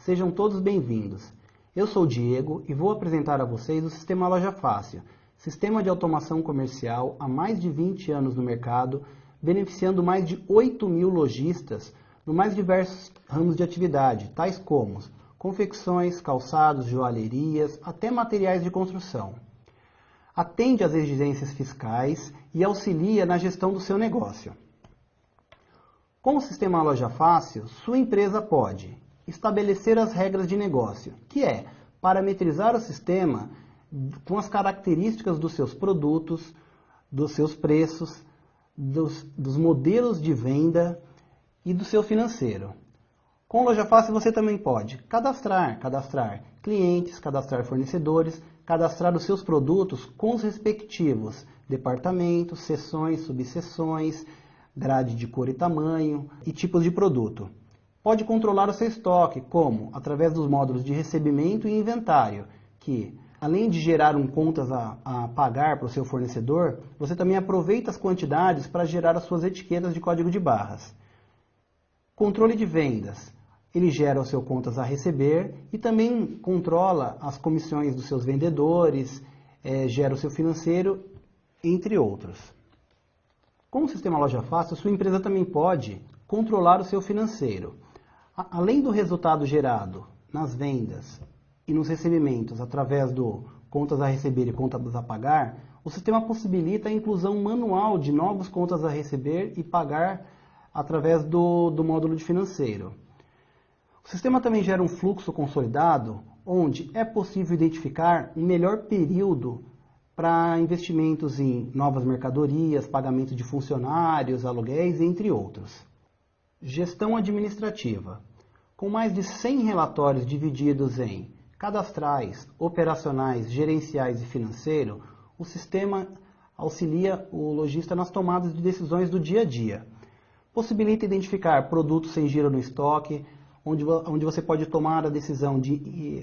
sejam todos bem-vindos. Eu sou o Diego e vou apresentar a vocês o Sistema Loja Fácil, sistema de automação comercial há mais de 20 anos no mercado, beneficiando mais de 8.000 lojistas no mais diversos ramos de atividade, tais como confecções, calçados, joalherias, até materiais de construção. Atende às exigências fiscais e auxilia na gestão do seu negócio. Com o Sistema Loja Fácil, sua empresa pode estabelecer as regras de negócio, que é parametrizar o sistema com as características dos seus produtos, dos seus preços, dos modelos de venda e do seu financeiro. Com o Loja Fácil você também pode cadastrar clientes, cadastrar fornecedores, cadastrar os seus produtos com os respectivos departamentos, seções, subseções, grade de cor e tamanho e tipos de produto. Pode controlar o seu estoque, como através dos módulos de recebimento e inventário, que além de gerar contas a pagar para o seu fornecedor, você também aproveita as quantidades para gerar as suas etiquetas de código de barras. Controle de vendas. Ele gera o seu contas a receber e também controla as comissões dos seus vendedores, gera o seu financeiro, entre outros. Com o Sistema Loja Fácil, sua empresa também pode controlar o seu financeiro. Além do resultado gerado nas vendas e nos recebimentos através do contas a receber e contas a pagar, o sistema possibilita a inclusão manual de novos contas a receber e pagar através do módulo de financeiro. O sistema também gera um fluxo consolidado, onde é possível identificar um melhor período para investimentos em novas mercadorias, pagamento de funcionários, aluguéis, entre outros. Gestão administrativa. Com mais de 100 relatórios divididos em cadastrais, operacionais, gerenciais e financeiro, o sistema auxilia o lojista nas tomadas de decisões do dia a dia. Possibilita identificar produtos sem giro no estoque, onde você pode tomar a decisão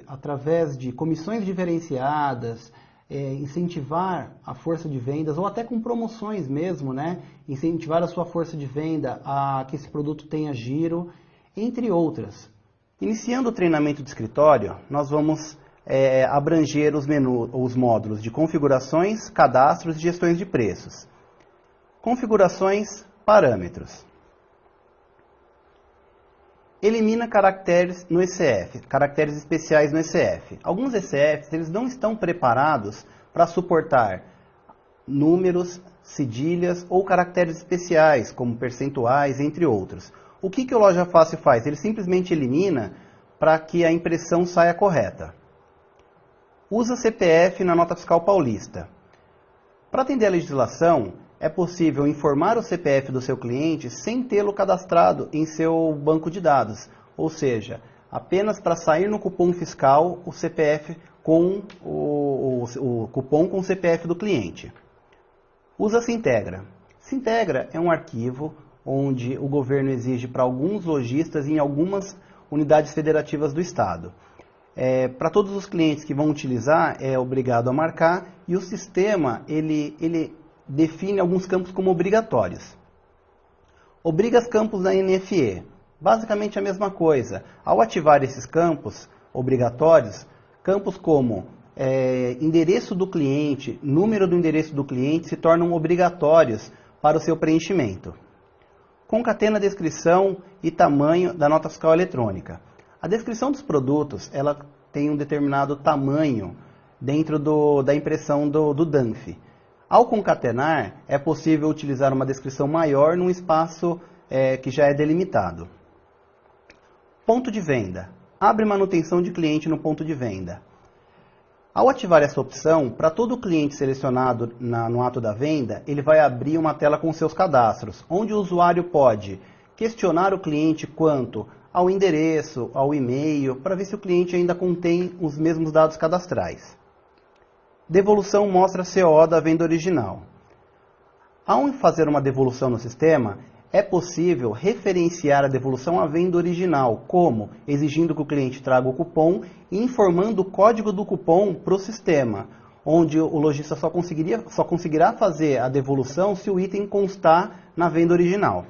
através de comissões diferenciadas, incentivar a força de vendas, ou até com promoções mesmo, incentivar a sua força de venda a que esse produto tenha giro, entre outras. Iniciando o treinamento de escritório, nós vamos abranger os módulos de configurações, cadastros e gestões de preços. Configurações, parâmetros. Elimina caracteres no ECF, caracteres especiais no ECF. Alguns ECFs eles não estão preparados para suportar números, cedilhas ou caracteres especiais, como percentuais, entre outros. O que o Loja Fácil faz? Ele simplesmente elimina para que a impressão saia correta. Usa CPF na nota fiscal paulista. Para atender a legislação, é possível informar o CPF do seu cliente sem tê-lo cadastrado em seu banco de dados, ou seja, apenas para sair no cupom fiscal o CPF com o cupom com o CPF do cliente. Usa Sintegra. Sintegra é um arquivo onde o governo exige para alguns lojistas em algumas unidades federativas do estado. Para todos os clientes que vão utilizar é obrigado a marcar e o sistema ele define alguns campos como obrigatórios. Obriga os campos da NFE. Basicamente a mesma coisa. Ao ativar esses campos obrigatórios, campos como endereço do cliente, número do endereço do cliente se tornam obrigatórios para o seu preenchimento. Concatena a descrição e tamanho da nota fiscal eletrônica. A descrição dos produtos ela tem um determinado tamanho dentro da impressão do DANF. Ao concatenar, é possível utilizar uma descrição maior num espaço que já é delimitado. Ponto de venda. Abre manutenção de cliente no ponto de venda. Ao ativar essa opção, para todo cliente selecionado no ato da venda, ele vai abrir uma tela com seus cadastros, onde o usuário pode questionar o cliente quanto ao endereço, ao e-mail, para ver se o cliente ainda contém os mesmos dados cadastrais. Devolução mostra CO da venda original. Ao fazer uma devolução no sistema, é possível referenciar a devolução à venda original, como exigindo que o cliente traga o cupom e informando o código do cupom para o sistema, onde o lojista só conseguirá fazer a devolução se o item constar na venda original.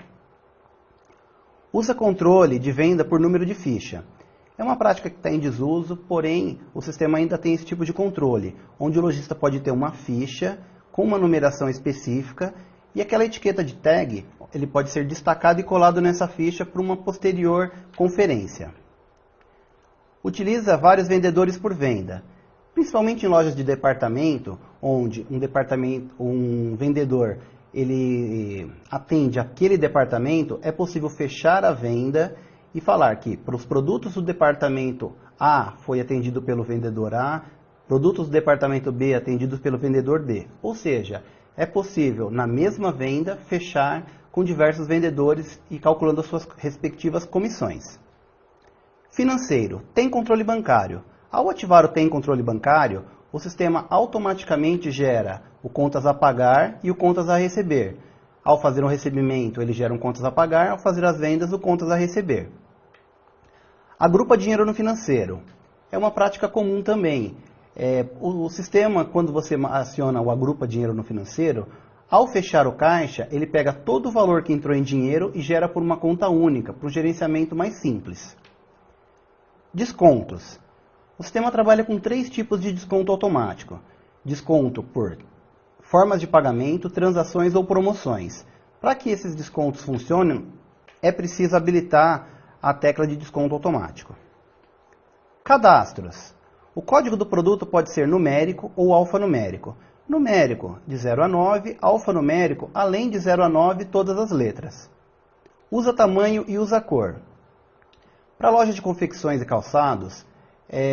Usa controle de venda por número de ficha. É uma prática que está em desuso, porém o sistema ainda tem esse tipo de controle, onde o lojista pode ter uma ficha com uma numeração específica e aquela etiqueta de tag ele pode ser destacado e colado nessa ficha para uma posterior conferência. Utiliza vários vendedores por venda, principalmente em lojas de departamento, onde um vendedor ele atende aquele departamento, é possível fechar a venda e falar que para os produtos do departamento A foi atendido pelo vendedor A, produtos do departamento B atendidos pelo vendedor B. Ou seja, é possível na mesma venda fechar com diversos vendedores e calculando as suas respectivas comissões. Financeiro, tem controle bancário. Ao ativar o tem controle bancário, o sistema automaticamente gera o contas a pagar e o contas a receber. Ao fazer um recebimento, ele gera um contas a pagar, ao fazer as vendas, o contas a receber. Agrupa dinheiro no financeiro. É uma prática comum também. O sistema, quando você aciona o agrupa dinheiro no financeiro, ao fechar o caixa, ele pega todo o valor que entrou em dinheiro e gera por uma conta única, para um gerenciamento mais simples. Descontos. O sistema trabalha com 3 tipos de desconto automático. Desconto por formas de pagamento, transações ou promoções. Para que esses descontos funcionem, é preciso habilitar a tecla de desconto automático. Cadastros. O código do produto pode ser numérico ou alfanumérico. Numérico de 0 a 9, alfanumérico além de 0 a 9 todas as letras. Usa tamanho e usa cor. Para a loja de confecções e calçados,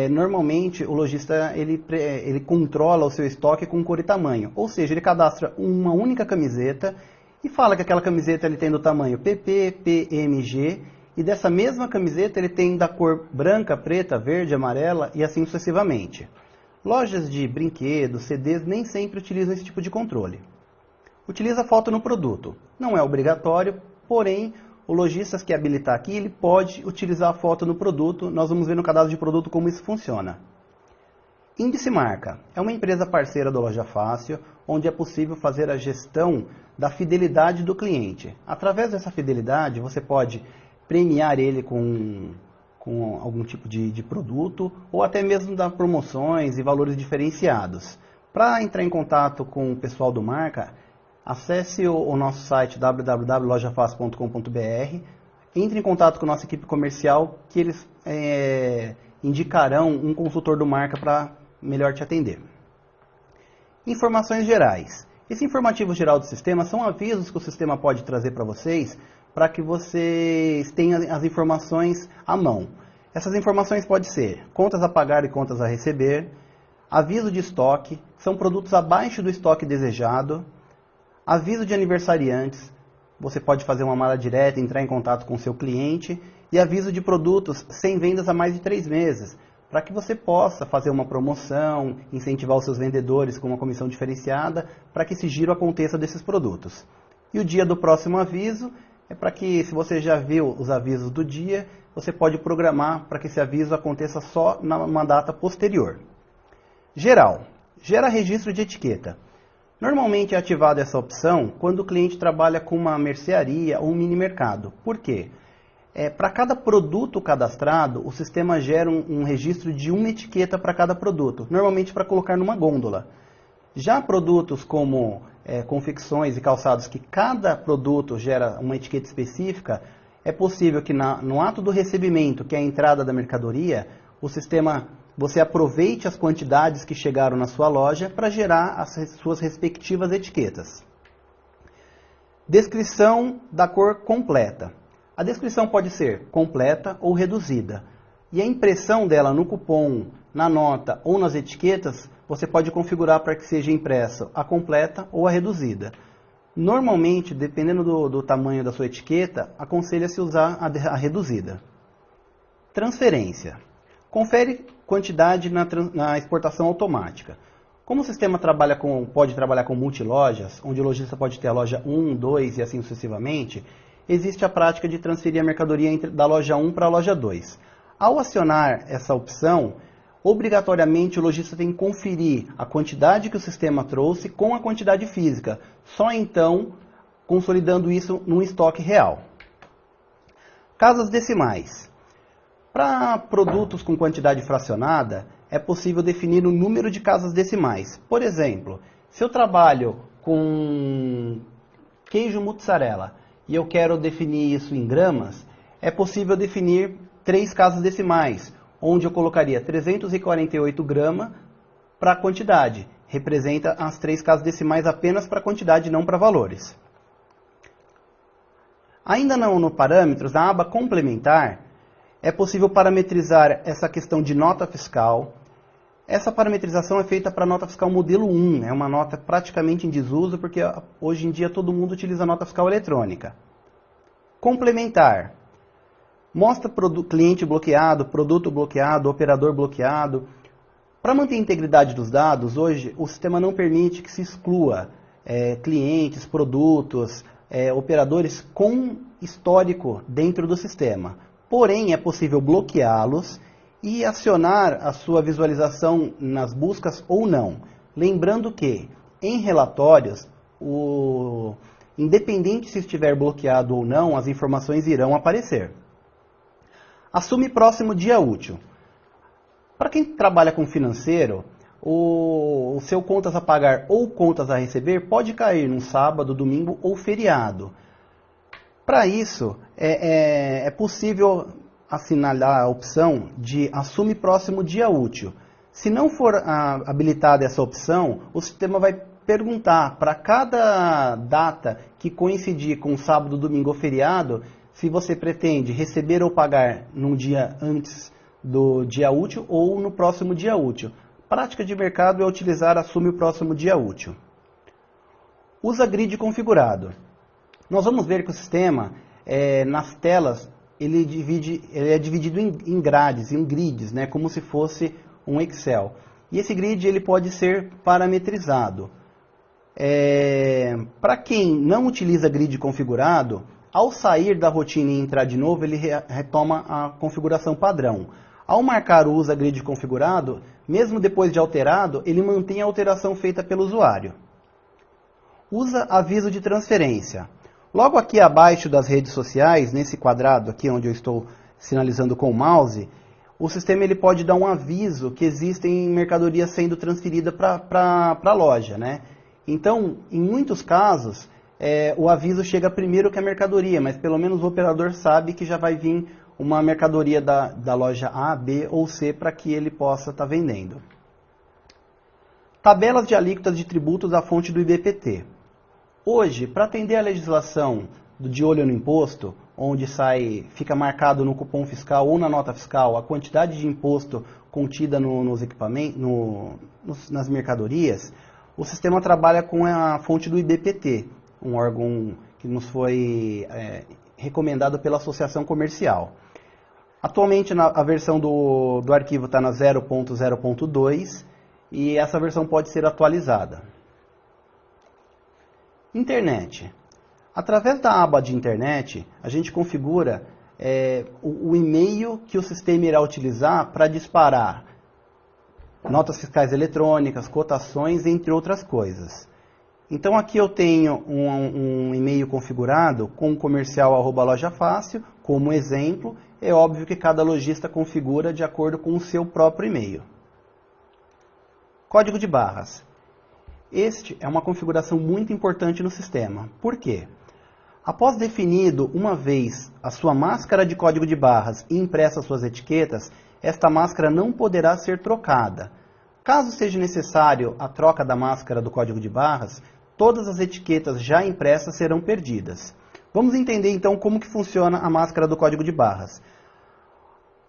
normalmente o lojista ele controla o seu estoque com cor e tamanho. Ou seja, ele cadastra uma única camiseta e fala que aquela camiseta ele tem do tamanho PP, PMG e dessa mesma camiseta ele tem da cor branca, preta, verde, amarela e assim sucessivamente. Lojas de brinquedos, CDs nem sempre utilizam esse tipo de controle. Utiliza foto no produto. Não é obrigatório, porém o lojista que habilitar aqui, ele pode utilizar a foto no produto. Nós vamos ver no cadastro de produto como isso funciona. Índice Marca. É uma empresa parceira do Loja Fácil, onde é possível fazer a gestão da fidelidade do cliente. Através dessa fidelidade, você pode premiar ele com algum tipo de produto, ou até mesmo dar promoções e valores diferenciados. Para entrar em contato com o pessoal do Marca, acesse o nosso site www.lojafácil.com.br, entre em contato com a nossa equipe comercial, que eles indicarão um consultor do Marca para melhor te atender. Informações gerais. Esse informativo geral do sistema são avisos que o sistema pode trazer para vocês, para que vocês tenham as informações à mão. Essas informações podem ser contas a pagar e contas a receber, aviso de estoque, são produtos abaixo do estoque desejado, aviso de aniversariantes, você pode fazer uma mala direta, entrar em contato com o seu cliente, e aviso de produtos sem vendas há mais de 3 meses, para que você possa fazer uma promoção, incentivar os seus vendedores com uma comissão diferenciada, para que esse giro aconteça desses produtos. E o dia do próximo aviso é para que, se você já viu os avisos do dia, você pode programar para que esse aviso aconteça só numa data posterior. Geral. Gera registro de etiqueta. Normalmente é ativada essa opção quando o cliente trabalha com uma mercearia ou um mini mercado. Por quê? Para cada produto cadastrado, o sistema gera um registro de uma etiqueta para cada produto, normalmente para colocar numa gôndola. Já produtos como confecções e calçados, que cada produto gera uma etiqueta específica, é possível que no ato do recebimento, que é a entrada da mercadoria, o sistema, você aproveite as quantidades que chegaram na sua loja para gerar as suas respectivas etiquetas. Descrição da cor completa. A descrição pode ser completa ou reduzida. E a impressão dela no cupom, na nota ou nas etiquetas, você pode configurar para que seja impressa a completa ou a reduzida. Normalmente, dependendo do tamanho da sua etiqueta, aconselha-se usar a reduzida. Transferência. Confere quantidade na exportação automática. Como o sistema pode trabalhar com multilojas, onde o lojista pode ter a loja 1, 2 e assim sucessivamente, existe a prática de transferir a mercadoria da loja 1 para a loja 2. Ao acionar essa opção, obrigatoriamente o lojista tem que conferir a quantidade que o sistema trouxe com a quantidade física, só então consolidando isso num estoque real. Casas decimais. Para produtos com quantidade fracionada, é possível definir o número de casas decimais. Por exemplo, se eu trabalho com queijo mussarela e eu quero definir isso em gramas, é possível definir 3 casas decimais, onde eu colocaria 348 gramas para a quantidade. Representa as 3 casas decimais apenas para a quantidade, não para valores. Ainda não no parâmetros, na aba complementar, é possível parametrizar essa questão de nota fiscal. Essa parametrização é feita para a nota fiscal modelo 1, é uma nota praticamente em desuso, porque hoje em dia todo mundo utiliza a nota fiscal eletrônica. Complementar. Mostra cliente bloqueado, produto bloqueado, operador bloqueado. Para manter a integridade dos dados, hoje o sistema não permite que se exclua clientes, produtos, operadores com histórico dentro do sistema. Porém, é possível bloqueá-los e acionar a sua visualização nas buscas ou não. Lembrando que, em relatórios, independente se estiver bloqueado ou não, as informações irão aparecer. Assume próximo dia útil. Para quem trabalha com financeiro, o seu contas a pagar ou contas a receber pode cair num sábado, domingo ou feriado. Para isso, é possível assinalar a opção de assume próximo dia útil. Se não for habilitada essa opção, o sistema vai perguntar para cada data que coincidir com sábado, domingo ou feriado, se você pretende receber ou pagar num dia antes do dia útil ou no próximo dia útil. Prática de mercado é utilizar assume o próximo dia útil. Usa grid configurado. Nós vamos ver que o sistema, nas telas, ele é dividido em grades, em grids, né, como se fosse um Excel. E esse grid ele pode ser parametrizado. Para quem não utiliza grid configurado, ao sair da rotina e entrar de novo, ele retoma a configuração padrão. Ao marcar o usa grid configurado, mesmo depois de alterado, ele mantém a alteração feita pelo usuário. Usa aviso de transferência. Logo aqui abaixo das redes sociais, nesse quadrado aqui onde eu estou sinalizando com o mouse, o sistema ele pode dar um aviso que existem mercadorias sendo transferidas para a loja, né? Então, em muitos casos, o aviso chega primeiro que a mercadoria, mas pelo menos o operador sabe que já vai vir uma mercadoria da loja A, B ou C para que ele possa estar vendendo. Tabelas de alíquotas de tributos à fonte do IBPT. Hoje, para atender a legislação de olho no imposto, onde fica marcado no cupom fiscal ou na nota fiscal a quantidade de imposto contida nos equipamentos, nas mercadorias, o sistema trabalha com a fonte do IBPT, um órgão que nos foi recomendado pela Associação Comercial. Atualmente a versão do arquivo está na 0.0.2 e essa versão pode ser atualizada. Internet. Através da aba de internet, a gente configura o e-mail que o sistema irá utilizar para disparar notas fiscais eletrônicas, cotações, entre outras coisas. Então aqui eu tenho um e-mail configurado com comercial@lojafácil, como exemplo. É óbvio que cada lojista configura de acordo com o seu próprio e-mail. Código de barras. Este é uma configuração muito importante no sistema. Por quê? Após definido uma vez a sua máscara de código de barras e impressa suas etiquetas, esta máscara não poderá ser trocada. Caso seja necessário a troca da máscara do código de barras, todas as etiquetas já impressas serão perdidas. Vamos entender então como que funciona a máscara do código de barras.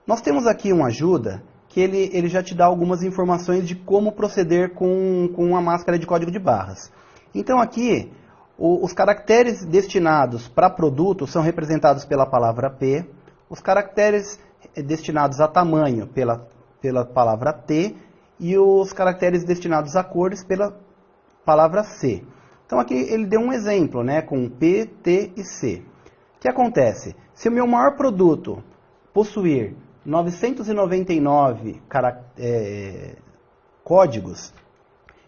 Nós temos aqui uma ajuda que ele já te dá algumas informações de como proceder com a máscara de código de barras. Então aqui, os caracteres destinados para produto são representados pela palavra P, os caracteres destinados a tamanho pela palavra T e os caracteres destinados a cores pela palavra C. Então aqui ele deu um exemplo, né, com P, T e C. O que acontece? Se o meu maior produto possuir 999 códigos,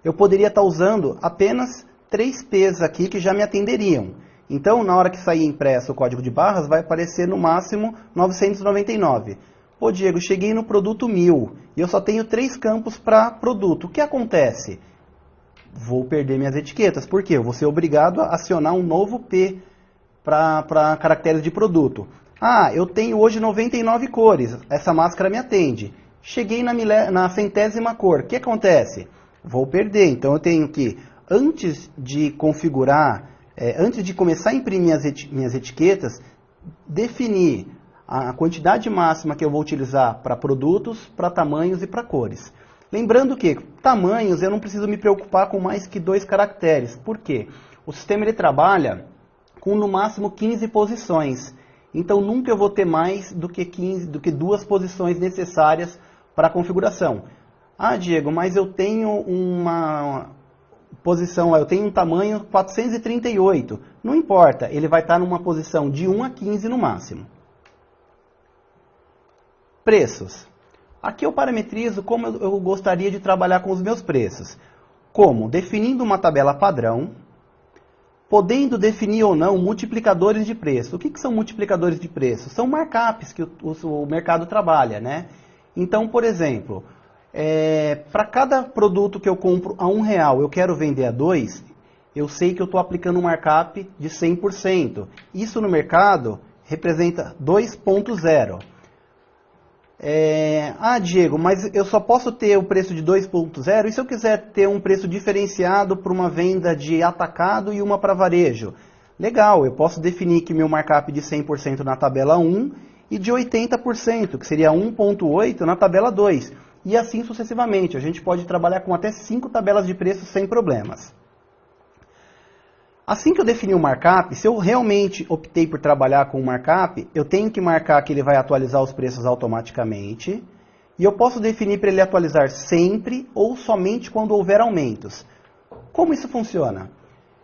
eu poderia estar usando apenas 3 P's aqui que já me atenderiam. Então, na hora que sair impresso o código de barras, vai aparecer no máximo 999. Pô, Diego, cheguei no produto 1000 e eu só tenho 3 campos para produto. O que acontece? Vou perder minhas etiquetas. Por quê? Eu vou ser obrigado a acionar um novo P para caracteres de produto. Ah, eu tenho hoje 99 cores. Essa máscara me atende. Cheguei na centésima cor. O que acontece? Vou perder. Então eu tenho que, antes de configurar, antes de começar a imprimir minhas etiquetas, definir a quantidade máxima que eu vou utilizar para produtos, para tamanhos e para cores. Lembrando que tamanhos eu não preciso me preocupar com mais que 2 caracteres. Por quê? O sistema ele trabalha com no máximo 15 posições. Então nunca eu vou ter mais do que 2 posições necessárias para a configuração. Ah, Diego, mas eu tenho uma posição, eu tenho um tamanho 438. Não importa, ele vai estar numa posição de 1 a 15 no máximo. Preços. Aqui eu parametrizo como eu gostaria de trabalhar com os meus preços. Como? Definindo uma tabela padrão, podendo definir ou não multiplicadores de preço. O que são multiplicadores de preço? São markups que o mercado trabalha, né? Então, por exemplo, para cada produto que eu compro a R$1, eu quero vender a 2, eu sei que eu estou aplicando um markup de 100%. Isso no mercado representa 2.0. Diego, mas eu só posso ter o preço de 2.0 e se eu quiser ter um preço diferenciado para uma venda de atacado e uma para varejo? Legal, eu posso definir que meu markup de 100% na tabela 1 e de 80%, que seria 1.8 na tabela 2. E assim sucessivamente, a gente pode trabalhar com até 5 tabelas de preços sem problemas. Assim que eu defini o markup, se eu realmente optei por trabalhar com o markup, eu tenho que marcar que ele vai atualizar os preços automaticamente. E eu posso definir para ele atualizar sempre ou somente quando houver aumentos. Como isso funciona?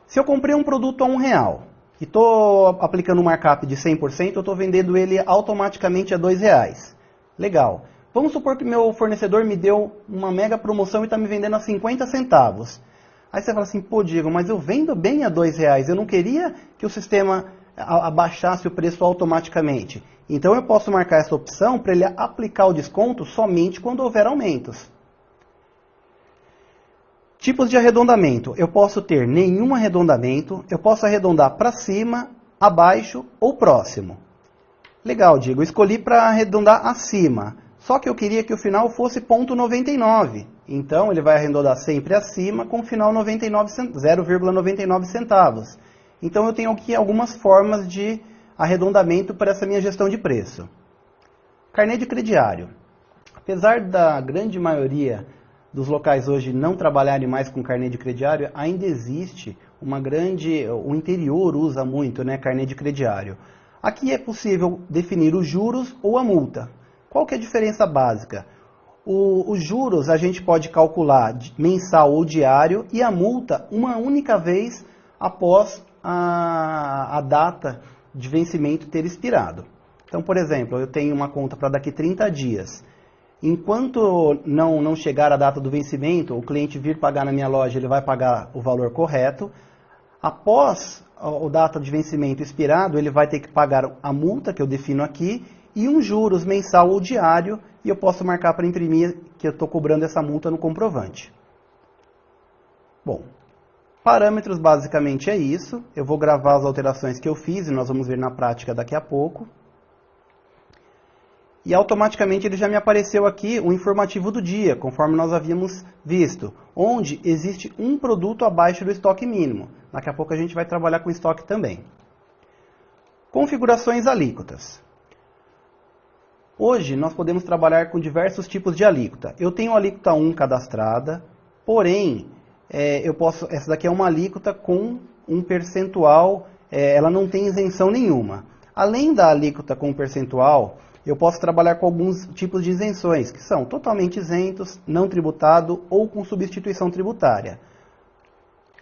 Se eu comprei um produto a R$1 e estou aplicando um markup de 100%, eu estou vendendo ele automaticamente a R$2. Legal. Vamos supor que meu fornecedor me deu uma mega promoção e está me vendendo a 50 centavos. Aí você fala assim, pô, Diego, mas eu vendo bem a R$2, eu não queria que o sistema abaixasse o preço automaticamente. Então eu posso marcar essa opção para ele aplicar o desconto somente quando houver aumentos. Tipos de arredondamento. Eu posso ter nenhum arredondamento, eu posso arredondar para cima, abaixo ou próximo. Legal, Diego, eu escolhi para arredondar acima. Só que eu queria que o final fosse ponto 99. Então, ele vai arredondar sempre acima com o final 0,99 centavos. Então, eu tenho aqui algumas formas de arredondamento para essa minha gestão de preço. Carnê de crediário. Apesar da grande maioria dos locais hoje não trabalharem mais com carnê de crediário, ainda existe o interior usa muito, né, carnê de crediário. Aqui é possível definir os juros ou a multa. Qual que é a diferença básica? Os juros a gente pode calcular mensal ou diário e a multa uma única vez após a data de vencimento ter expirado. Então, por exemplo, eu tenho uma conta para daqui 30 dias. Enquanto não chegar a data do vencimento, o cliente vir pagar na minha loja, ele vai pagar o valor correto. Após a data de vencimento expirado, ele vai ter que pagar a multa que eu defino aqui e um juros mensal ou diário, e eu posso marcar para imprimir que eu estou cobrando essa multa no comprovante. Bom, parâmetros basicamente é isso. Eu vou gravar as alterações que eu fiz e nós vamos ver na prática daqui a pouco. E automaticamente ele já me apareceu aqui o informativo do dia, conforme nós havíamos visto, onde existe um produto abaixo do estoque mínimo. Daqui a pouco a gente vai trabalhar com estoque também. Configurações alíquotas. Hoje nós podemos trabalhar com diversos tipos de alíquota. Eu tenho a alíquota 1 cadastrada, porém, essa daqui é uma alíquota com um percentual, ela não tem isenção nenhuma. Além da alíquota com percentual, eu posso trabalhar com alguns tipos de isenções, que são totalmente isentos, não tributado ou com substituição tributária.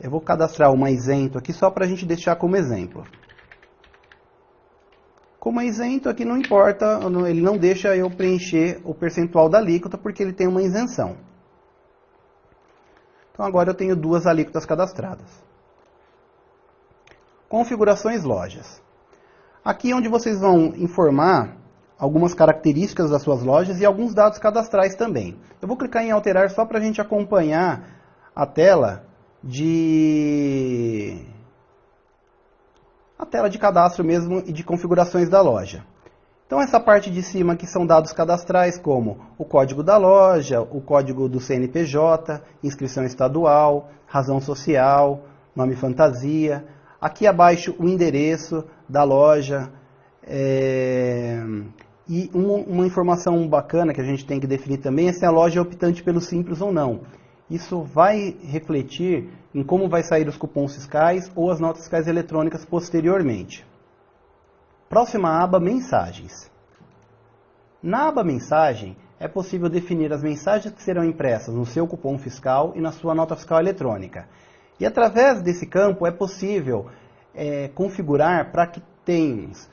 Eu vou cadastrar uma isento aqui só para a gente deixar como exemplo. Como é isento, aqui não importa, ele não deixa eu preencher o percentual da alíquota porque ele tem uma isenção. Então agora eu tenho 2 alíquotas cadastradas. Configurações lojas. Aqui é onde vocês vão informar algumas características das suas lojas e alguns dados cadastrais também. Eu vou clicar em alterar só para a gente acompanhar a tela de cadastro mesmo e de configurações da loja. Então essa parte de cima aqui são dados cadastrais como o código da loja, o código do CNPJ, inscrição estadual, razão social, nome fantasia. Aqui abaixo o endereço da loja e uma informação bacana que a gente tem que definir também é se a loja é optante pelo Simples ou não. Isso vai refletir em como vai sair os cupons fiscais ou as notas fiscais eletrônicas posteriormente. Próxima aba, mensagens. Na aba mensagem, é possível definir as mensagens que serão impressas no seu cupom fiscal e na sua nota fiscal eletrônica. E através desse campo é possível configurar para que tenhamos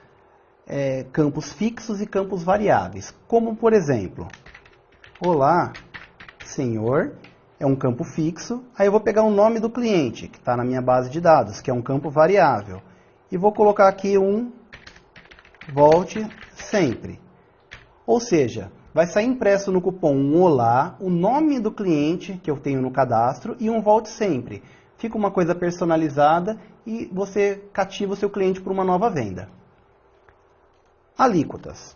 campos fixos e campos variáveis. Como, por exemplo, olá, senhor, é um campo fixo. Aí eu vou pegar o nome do cliente, que está na minha base de dados, que é um campo variável. E vou colocar aqui volte sempre. Ou seja, vai sair impresso no cupom um olá, o nome do cliente que eu tenho no cadastro e um volte sempre. Fica uma coisa personalizada e você cativa o seu cliente para uma nova venda. Alíquotas.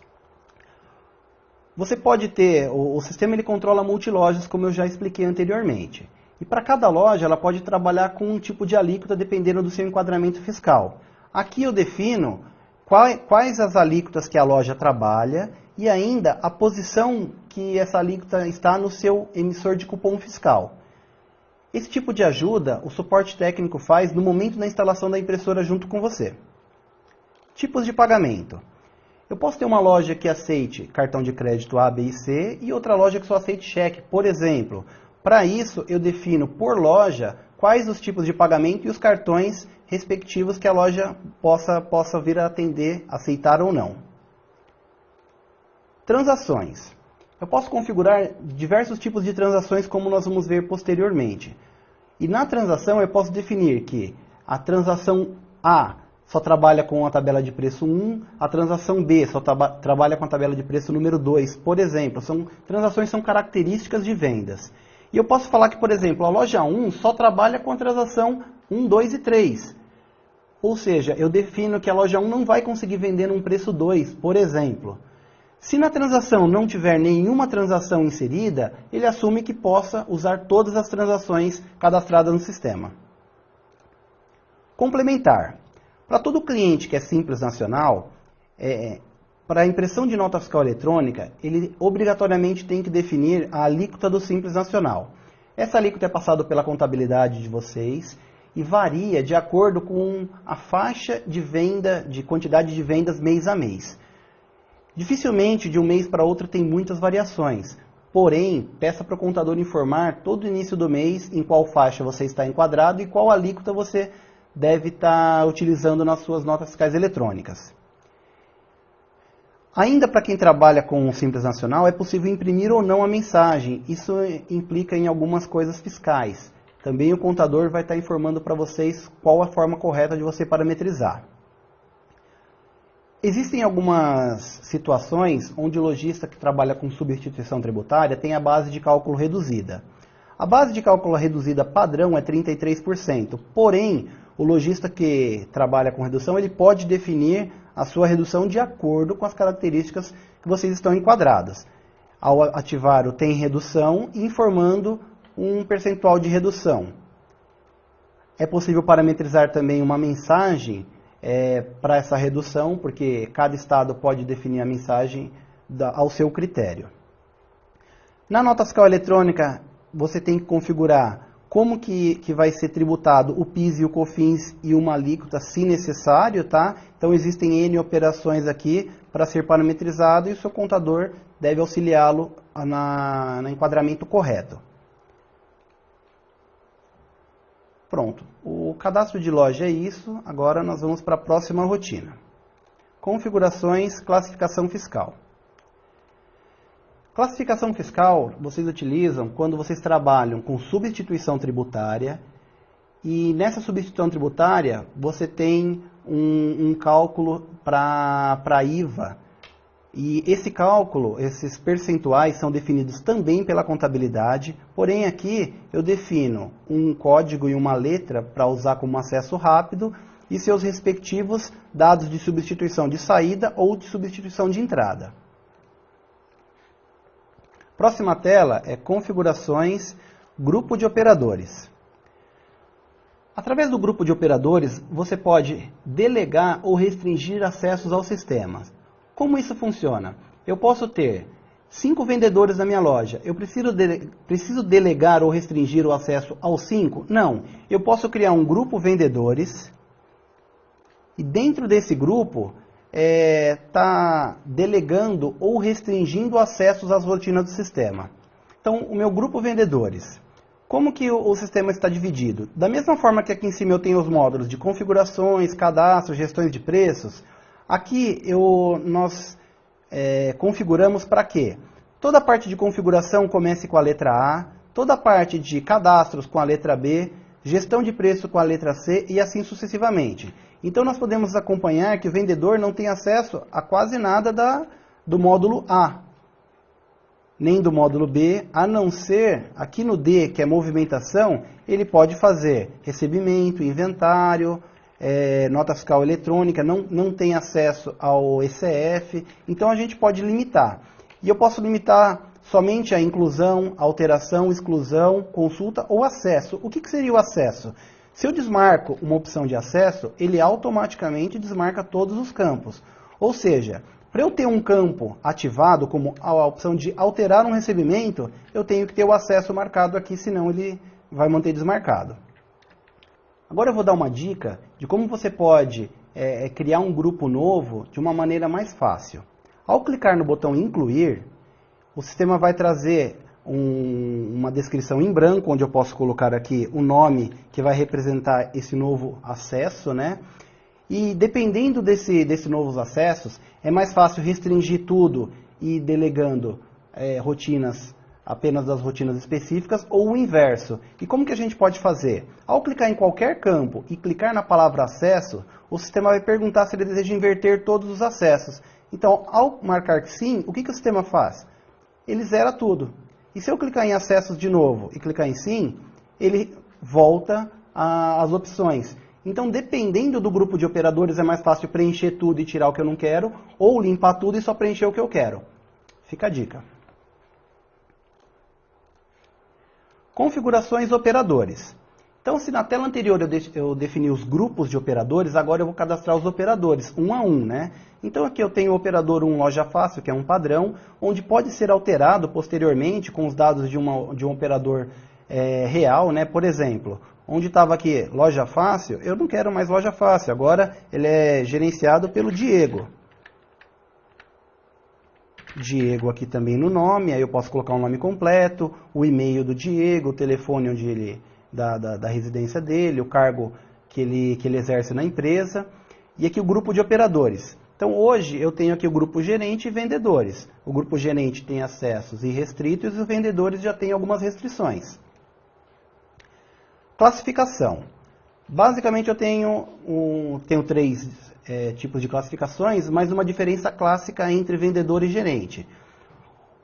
Você pode ter, o sistema ele controla multilojas, como eu já expliquei anteriormente. E para cada loja ela pode trabalhar com um tipo de alíquota dependendo do seu enquadramento fiscal. Aqui eu defino quais as alíquotas que a loja trabalha e ainda a posição que essa alíquota está no seu emissor de cupom fiscal. Esse tipo de ajuda o suporte técnico faz no momento da instalação da impressora junto com você. Tipos de pagamento. Eu posso ter uma loja que aceite cartão de crédito A, B e C e outra loja que só aceite cheque, por exemplo. Para isso, eu defino por loja quais os tipos de pagamento e os cartões respectivos que a loja possa vir a atender, aceitar ou não. Transações. Eu posso configurar diversos tipos de transações, como nós vamos ver posteriormente. E na transação eu posso definir que a transação A só trabalha com a tabela de preço 1, a transação B só trabalha com a tabela de preço número 2, por exemplo. Transações são características de vendas. E eu posso falar que, por exemplo, a loja 1 só trabalha com a transação 1, 2 e 3. Ou seja, eu defino que a loja 1 não vai conseguir vender num preço 2, por exemplo. Se na transação não tiver nenhuma transação inserida, ele assume que possa usar todas as transações cadastradas no sistema. Complementar. Para todo cliente que é Simples Nacional, para a impressão de nota fiscal eletrônica, ele obrigatoriamente tem que definir a alíquota do Simples Nacional. Essa alíquota é passada pela contabilidade de vocês e varia de acordo com a faixa de venda, de quantidade de vendas mês a mês. Dificilmente, de um mês para outro, tem muitas variações. Porém, peça para o contador informar todo início do mês em qual faixa você está enquadrado e qual alíquota você deve estar utilizando nas suas notas fiscais eletrônicas. Ainda para quem trabalha com o Simples Nacional, é possível imprimir ou não a mensagem. Isso implica em algumas coisas fiscais. Também o contador vai estar informando para vocês qual a forma correta de você parametrizar. Existem algumas situações onde o lojista que trabalha com substituição tributária tem a base de cálculo reduzida. A base de cálculo reduzida padrão é 33%, porém, o lojista que trabalha com redução, ele pode definir a sua redução de acordo com as características que vocês estão enquadradas. Ao ativar o tem redução, informando um percentual de redução. É possível parametrizar também uma mensagem para essa redução, porque cada estado pode definir a mensagem ao seu critério. Na nota fiscal eletrônica, você tem que configurar como que vai ser tributado o PIS e o COFINS e uma alíquota, se necessário, tá? Então existem N operações aqui para ser parametrizado e o seu contador deve auxiliá-lo no enquadramento correto. Pronto, o cadastro de loja é isso, agora nós vamos para a próxima rotina. Configurações, classificação fiscal. Classificação fiscal vocês utilizam quando vocês trabalham com substituição tributária e nessa substituição tributária você tem um cálculo para IVA E esse cálculo, esses percentuais são definidos também pela contabilidade, porém aqui eu defino um código e uma letra para usar como acesso rápido e seus respectivos dados de substituição de saída ou de substituição de entrada. Próxima tela é configurações, grupo de operadores. Através do grupo de operadores, você pode delegar ou restringir acessos ao sistema. Como isso funciona? Eu posso ter 5 vendedores na minha loja. Eu preciso delegar ou restringir o acesso aos 5? Não. Eu posso criar um grupo vendedores e dentro desse grupo tá delegando ou restringindo acessos às rotinas do sistema. Então, o meu grupo vendedores. Como que o sistema está dividido? Da mesma forma que aqui em cima eu tenho os módulos de configurações, cadastro, gestões de preços, aqui nós configuramos para quê? Toda a parte de configuração comece com a letra A, toda a parte de cadastros com a letra B, gestão de preço com a letra C e assim sucessivamente. Então nós podemos acompanhar que o vendedor não tem acesso a quase nada do módulo A, nem do módulo B, a não ser, aqui no D, que é movimentação, ele pode fazer recebimento, inventário, nota fiscal eletrônica, não tem acesso ao ECF, então a gente pode limitar. E eu posso limitar somente a inclusão, alteração, exclusão, consulta ou acesso. O que seria o acesso? Se eu desmarco uma opção de acesso, ele automaticamente desmarca todos os campos. Ou seja, para eu ter um campo ativado, como a opção de alterar um recebimento, eu tenho que ter o acesso marcado aqui, senão ele vai manter desmarcado. Agora eu vou dar uma dica de como você pode criar um grupo novo de uma maneira mais fácil. Ao clicar no botão incluir, o sistema vai trazer uma descrição em branco, onde eu posso colocar aqui o nome que vai representar esse novo acesso, né? E dependendo desses novos acessos, é mais fácil restringir tudo e delegando rotinas apenas das rotinas específicas, ou o inverso. E como que a gente pode fazer? Ao clicar em qualquer campo e clicar na palavra acesso, o sistema vai perguntar se ele deseja inverter todos os acessos. Então, ao marcar que sim, o que o sistema faz? Ele zera tudo. E se eu clicar em acessos de novo e clicar em sim, ele volta às opções. Então, dependendo do grupo de operadores, é mais fácil preencher tudo e tirar o que eu não quero, ou limpar tudo e só preencher o que eu quero. Fica a dica. Configurações operadores. Então, se na tela anterior eu defini os grupos de operadores, agora eu vou cadastrar os operadores, um a um, né? Então, aqui eu tenho o operador 1 Loja Fácil, que é um padrão, onde pode ser alterado posteriormente com os dados de um operador real, né? Por exemplo, onde estava aqui Loja Fácil, eu não quero mais Loja Fácil, agora ele é gerenciado pelo Diego. Diego aqui também no nome, aí eu posso colocar o nome completo, o e-mail do Diego, o telefone da residência dele, o cargo que ele exerce na empresa, e aqui o grupo de operadores. Então hoje eu tenho aqui o grupo gerente e vendedores. O grupo gerente tem acessos irrestritos e os vendedores já têm algumas restrições. Classificação. Basicamente eu tenho três tipos de classificações, mas uma diferença clássica entre vendedor e gerente.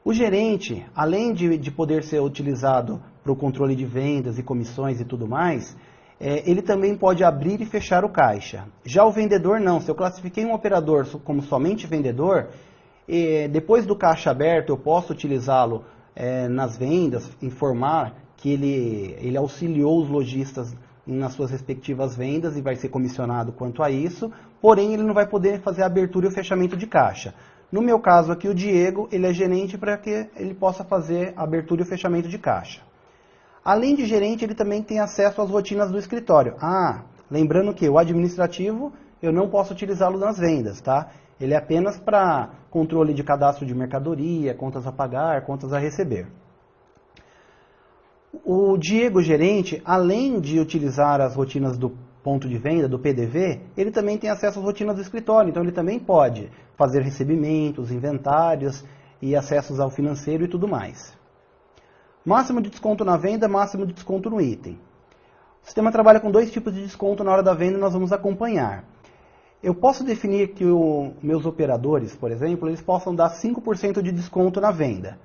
O gerente, além de poder ser utilizado para o controle de vendas e comissões e tudo mais, ele também pode abrir e fechar o caixa. Já o vendedor não. Se eu classifiquei um operador como somente vendedor, depois do caixa aberto eu posso utilizá-lo nas vendas, informar que ele auxiliou os lojistas nas suas respectivas vendas e vai ser comissionado quanto a isso, porém ele não vai poder fazer a abertura e o fechamento de caixa. No meu caso aqui, o Diego, ele é gerente para que ele possa fazer a abertura e o fechamento de caixa. Além de gerente, ele também tem acesso às rotinas do escritório. Lembrando que o administrativo, eu não posso utilizá-lo nas vendas, tá? Ele é apenas para controle de cadastro de mercadoria, contas a pagar, contas a receber. O Diego, gerente, além de utilizar as rotinas do ponto de venda, do PDV, ele também tem acesso às rotinas do escritório, então ele também pode fazer recebimentos, inventários e acessos ao financeiro e tudo mais. Máximo de desconto na venda, máximo de desconto no item. O sistema trabalha com dois tipos de desconto na hora da venda e nós vamos acompanhar. Eu posso definir que meus operadores, por exemplo, eles possam dar 5% de desconto na venda.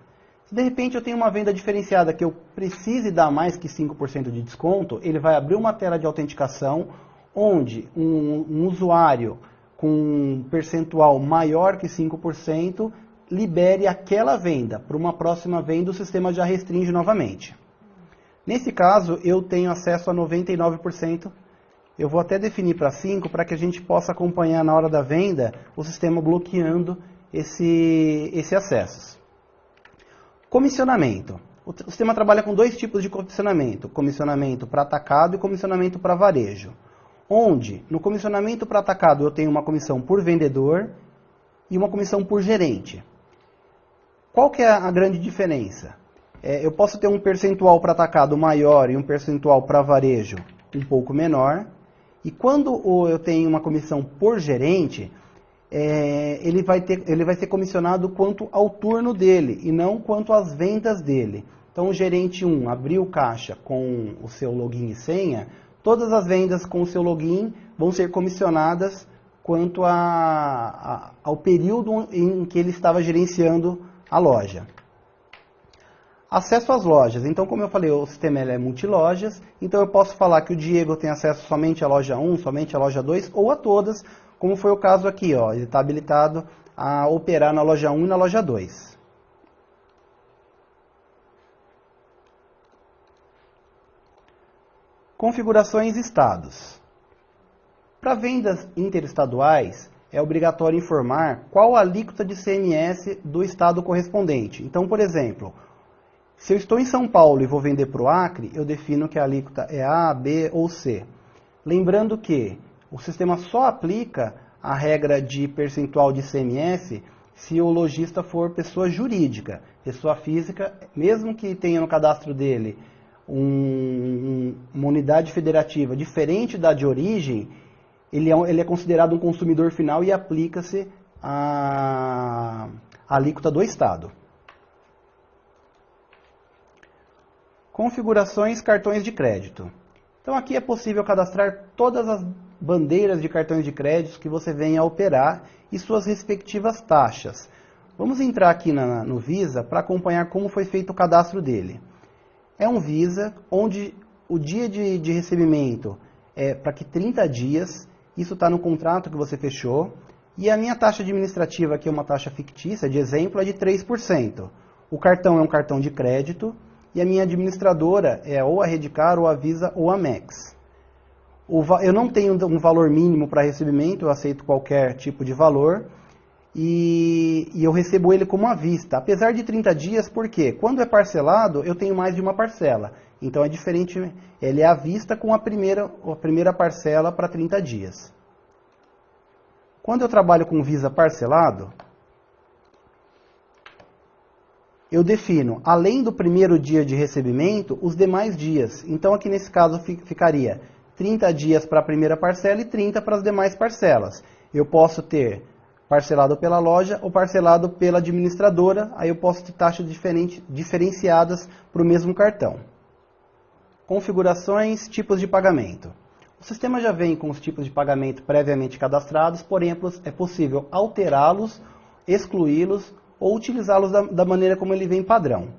Se de repente eu tenho uma venda diferenciada que eu precise dar mais que 5% de desconto, ele vai abrir uma tela de autenticação onde um usuário com um percentual maior que 5% libere aquela venda. Para uma próxima venda o sistema já restringe novamente. Nesse caso eu tenho acesso a 99%. Eu vou até definir para 5 para que a gente possa acompanhar na hora da venda o sistema bloqueando esse acesso. Comissionamento. O sistema trabalha com dois tipos de comissionamento. Comissionamento para atacado e comissionamento para varejo. Onde, no comissionamento para atacado, eu tenho uma comissão por vendedor e uma comissão por gerente. Qual que é a grande diferença? Eu posso ter um percentual para atacado maior e um percentual para varejo um pouco menor. E quando eu tenho uma comissão por gerente, ele vai ser comissionado quanto ao turno dele e não quanto às vendas dele. Então o gerente 1 abriu caixa com o seu login e senha, todas as vendas com o seu login vão ser comissionadas quanto ao período em que ele estava gerenciando a loja. Acesso às lojas. Então, como eu falei, o sistema é multilojas, então eu posso falar que o Diego tem acesso somente à loja 1, somente à loja 2 ou a todas, como foi o caso aqui, ó, ele está habilitado a operar na loja 1 e na loja 2. Configurações e estados. Para vendas interestaduais, é obrigatório informar qual a alíquota de CMS do estado correspondente. Então, por exemplo, se eu estou em São Paulo e vou vender para o Acre, eu defino que a alíquota é A, B ou C. Lembrando que o sistema só aplica a regra de percentual de ICMS se o lojista for pessoa jurídica. Pessoa física, mesmo que tenha no cadastro dele uma unidade federativa diferente da de origem, ele é considerado um consumidor final e aplica-se a alíquota do Estado. Configurações cartões de crédito. Então aqui é possível cadastrar todas as bandeiras de cartões de crédito que você venha a operar e suas respectivas taxas. Vamos entrar aqui no Visa para acompanhar como foi feito o cadastro dele. É um Visa onde o dia de recebimento é para que 30 dias, isso está no contrato que você fechou, e a minha taxa administrativa, que é uma taxa fictícia, de exemplo, é de 3%. O cartão é um cartão de crédito, e a minha administradora é ou a Redcar, ou a Visa, ou a Amex. Eu não tenho um valor mínimo para recebimento, eu aceito qualquer tipo de valor, e eu recebo ele como à vista, apesar de 30 dias, porque quando é parcelado, eu tenho mais de uma parcela. Então é diferente, ele é à vista com a primeira parcela para 30 dias. Quando eu trabalho com Visa parcelado, eu defino, além do primeiro dia de recebimento, os demais dias. Então aqui nesse caso ficaria 30 dias para a primeira parcela e 30 para as demais parcelas. Eu posso ter parcelado pela loja ou parcelado pela administradora, aí eu posso ter taxas diferenciadas para o mesmo cartão. Configurações, tipos de pagamento. O sistema já vem com os tipos de pagamento previamente cadastrados, porém é possível alterá-los, excluí-los ou utilizá-los da maneira como ele vem padrão.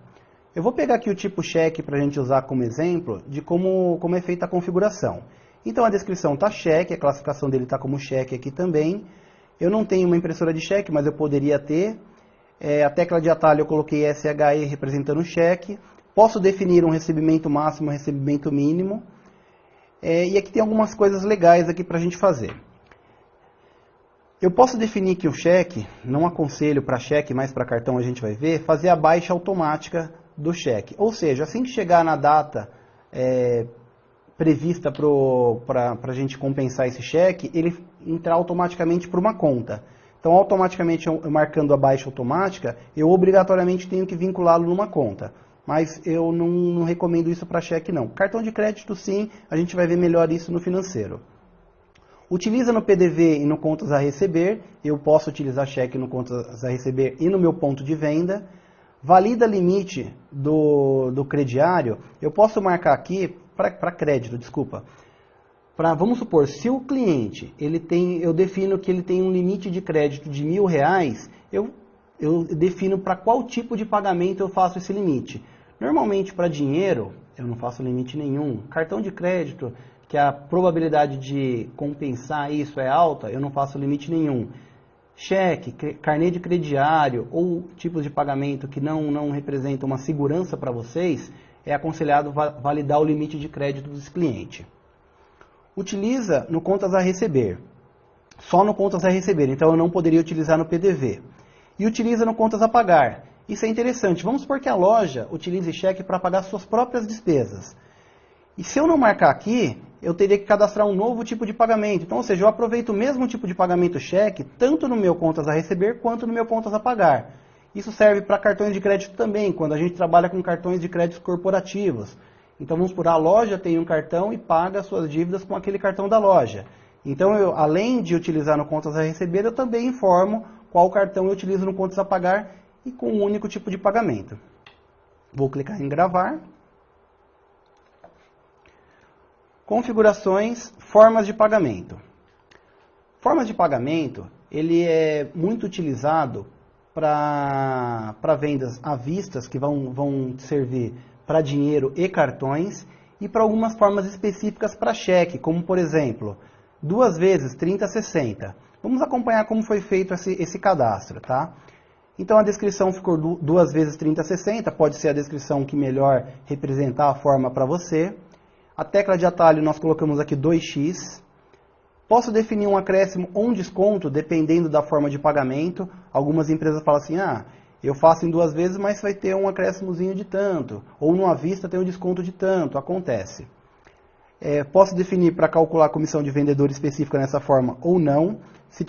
Eu vou pegar aqui o tipo cheque para a gente usar como exemplo de como é feita a configuração. Então a descrição está cheque, a classificação dele está como cheque aqui também. Eu não tenho uma impressora de cheque, mas eu poderia ter. A tecla de atalho eu coloquei SHE representando o cheque. Posso definir um recebimento máximo, um recebimento mínimo. E aqui tem algumas coisas legais aqui para a gente fazer. Eu posso definir que o cheque, não aconselho para cheque, mas para cartão a gente vai ver, fazer a baixa automática do cheque. Ou seja, assim que chegar na data prevista para a gente compensar esse cheque, ele entrar automaticamente para uma conta. Então, automaticamente, eu marcando a baixa automática, eu obrigatoriamente tenho que vinculá-lo numa conta. Mas eu não recomendo isso para cheque, não. Cartão de crédito, sim, a gente vai ver melhor isso no financeiro. Utiliza no PDV e no contas a receber, eu posso utilizar cheque no contas a receber e no meu ponto de venda. Valida limite do crediário, eu posso marcar aqui, para crédito, desculpa. vamos supor, se o cliente, eu defino que ele tem um limite de crédito de R$1.000, eu defino para qual tipo de pagamento eu faço esse limite. Normalmente para dinheiro, eu não faço limite nenhum. Cartão de crédito, que a probabilidade de compensar isso é alta, eu não faço limite nenhum. Cheque, carnê de crediário ou tipos de pagamento que não representam uma segurança para vocês, é aconselhado validar o limite de crédito desse cliente. Utiliza no contas a receber, só no contas a receber, então eu não poderia utilizar no PDV. E utiliza no contas a pagar. Isso é interessante, vamos supor que a loja utilize cheque para pagar suas próprias despesas. E se eu não marcar aqui, eu teria que cadastrar um novo tipo de pagamento. Então, ou seja, eu aproveito o mesmo tipo de pagamento cheque, tanto no meu contas a receber, quanto no meu contas a pagar. Isso serve para cartões de crédito também, quando a gente trabalha com cartões de crédito corporativos. Então, vamos supor, a loja tem um cartão e paga suas dívidas com aquele cartão da loja. Então, além de utilizar no contas a receber, eu também informo qual cartão eu utilizo no contas a pagar e com um único tipo de pagamento. Vou clicar em gravar. Configurações, formas de pagamento. Formas de pagamento, ele é muito utilizado para vendas à vista, que vão servir para dinheiro e cartões, e para algumas formas específicas para cheque, como por exemplo, 2 vezes 30/60. Vamos acompanhar como foi feito esse cadastro, tá? Então a descrição ficou 2 vezes 30/60, pode ser a descrição que melhor representar a forma para você. A tecla de atalho nós colocamos aqui 2x. Posso definir um acréscimo ou um desconto, dependendo da forma de pagamento. Algumas empresas falam assim, eu faço em 2 vezes, mas vai ter um acréscimozinho de tanto. Ou no à vista tem um desconto de tanto, acontece. Posso definir para calcular a comissão de vendedor específica nessa forma ou não. Se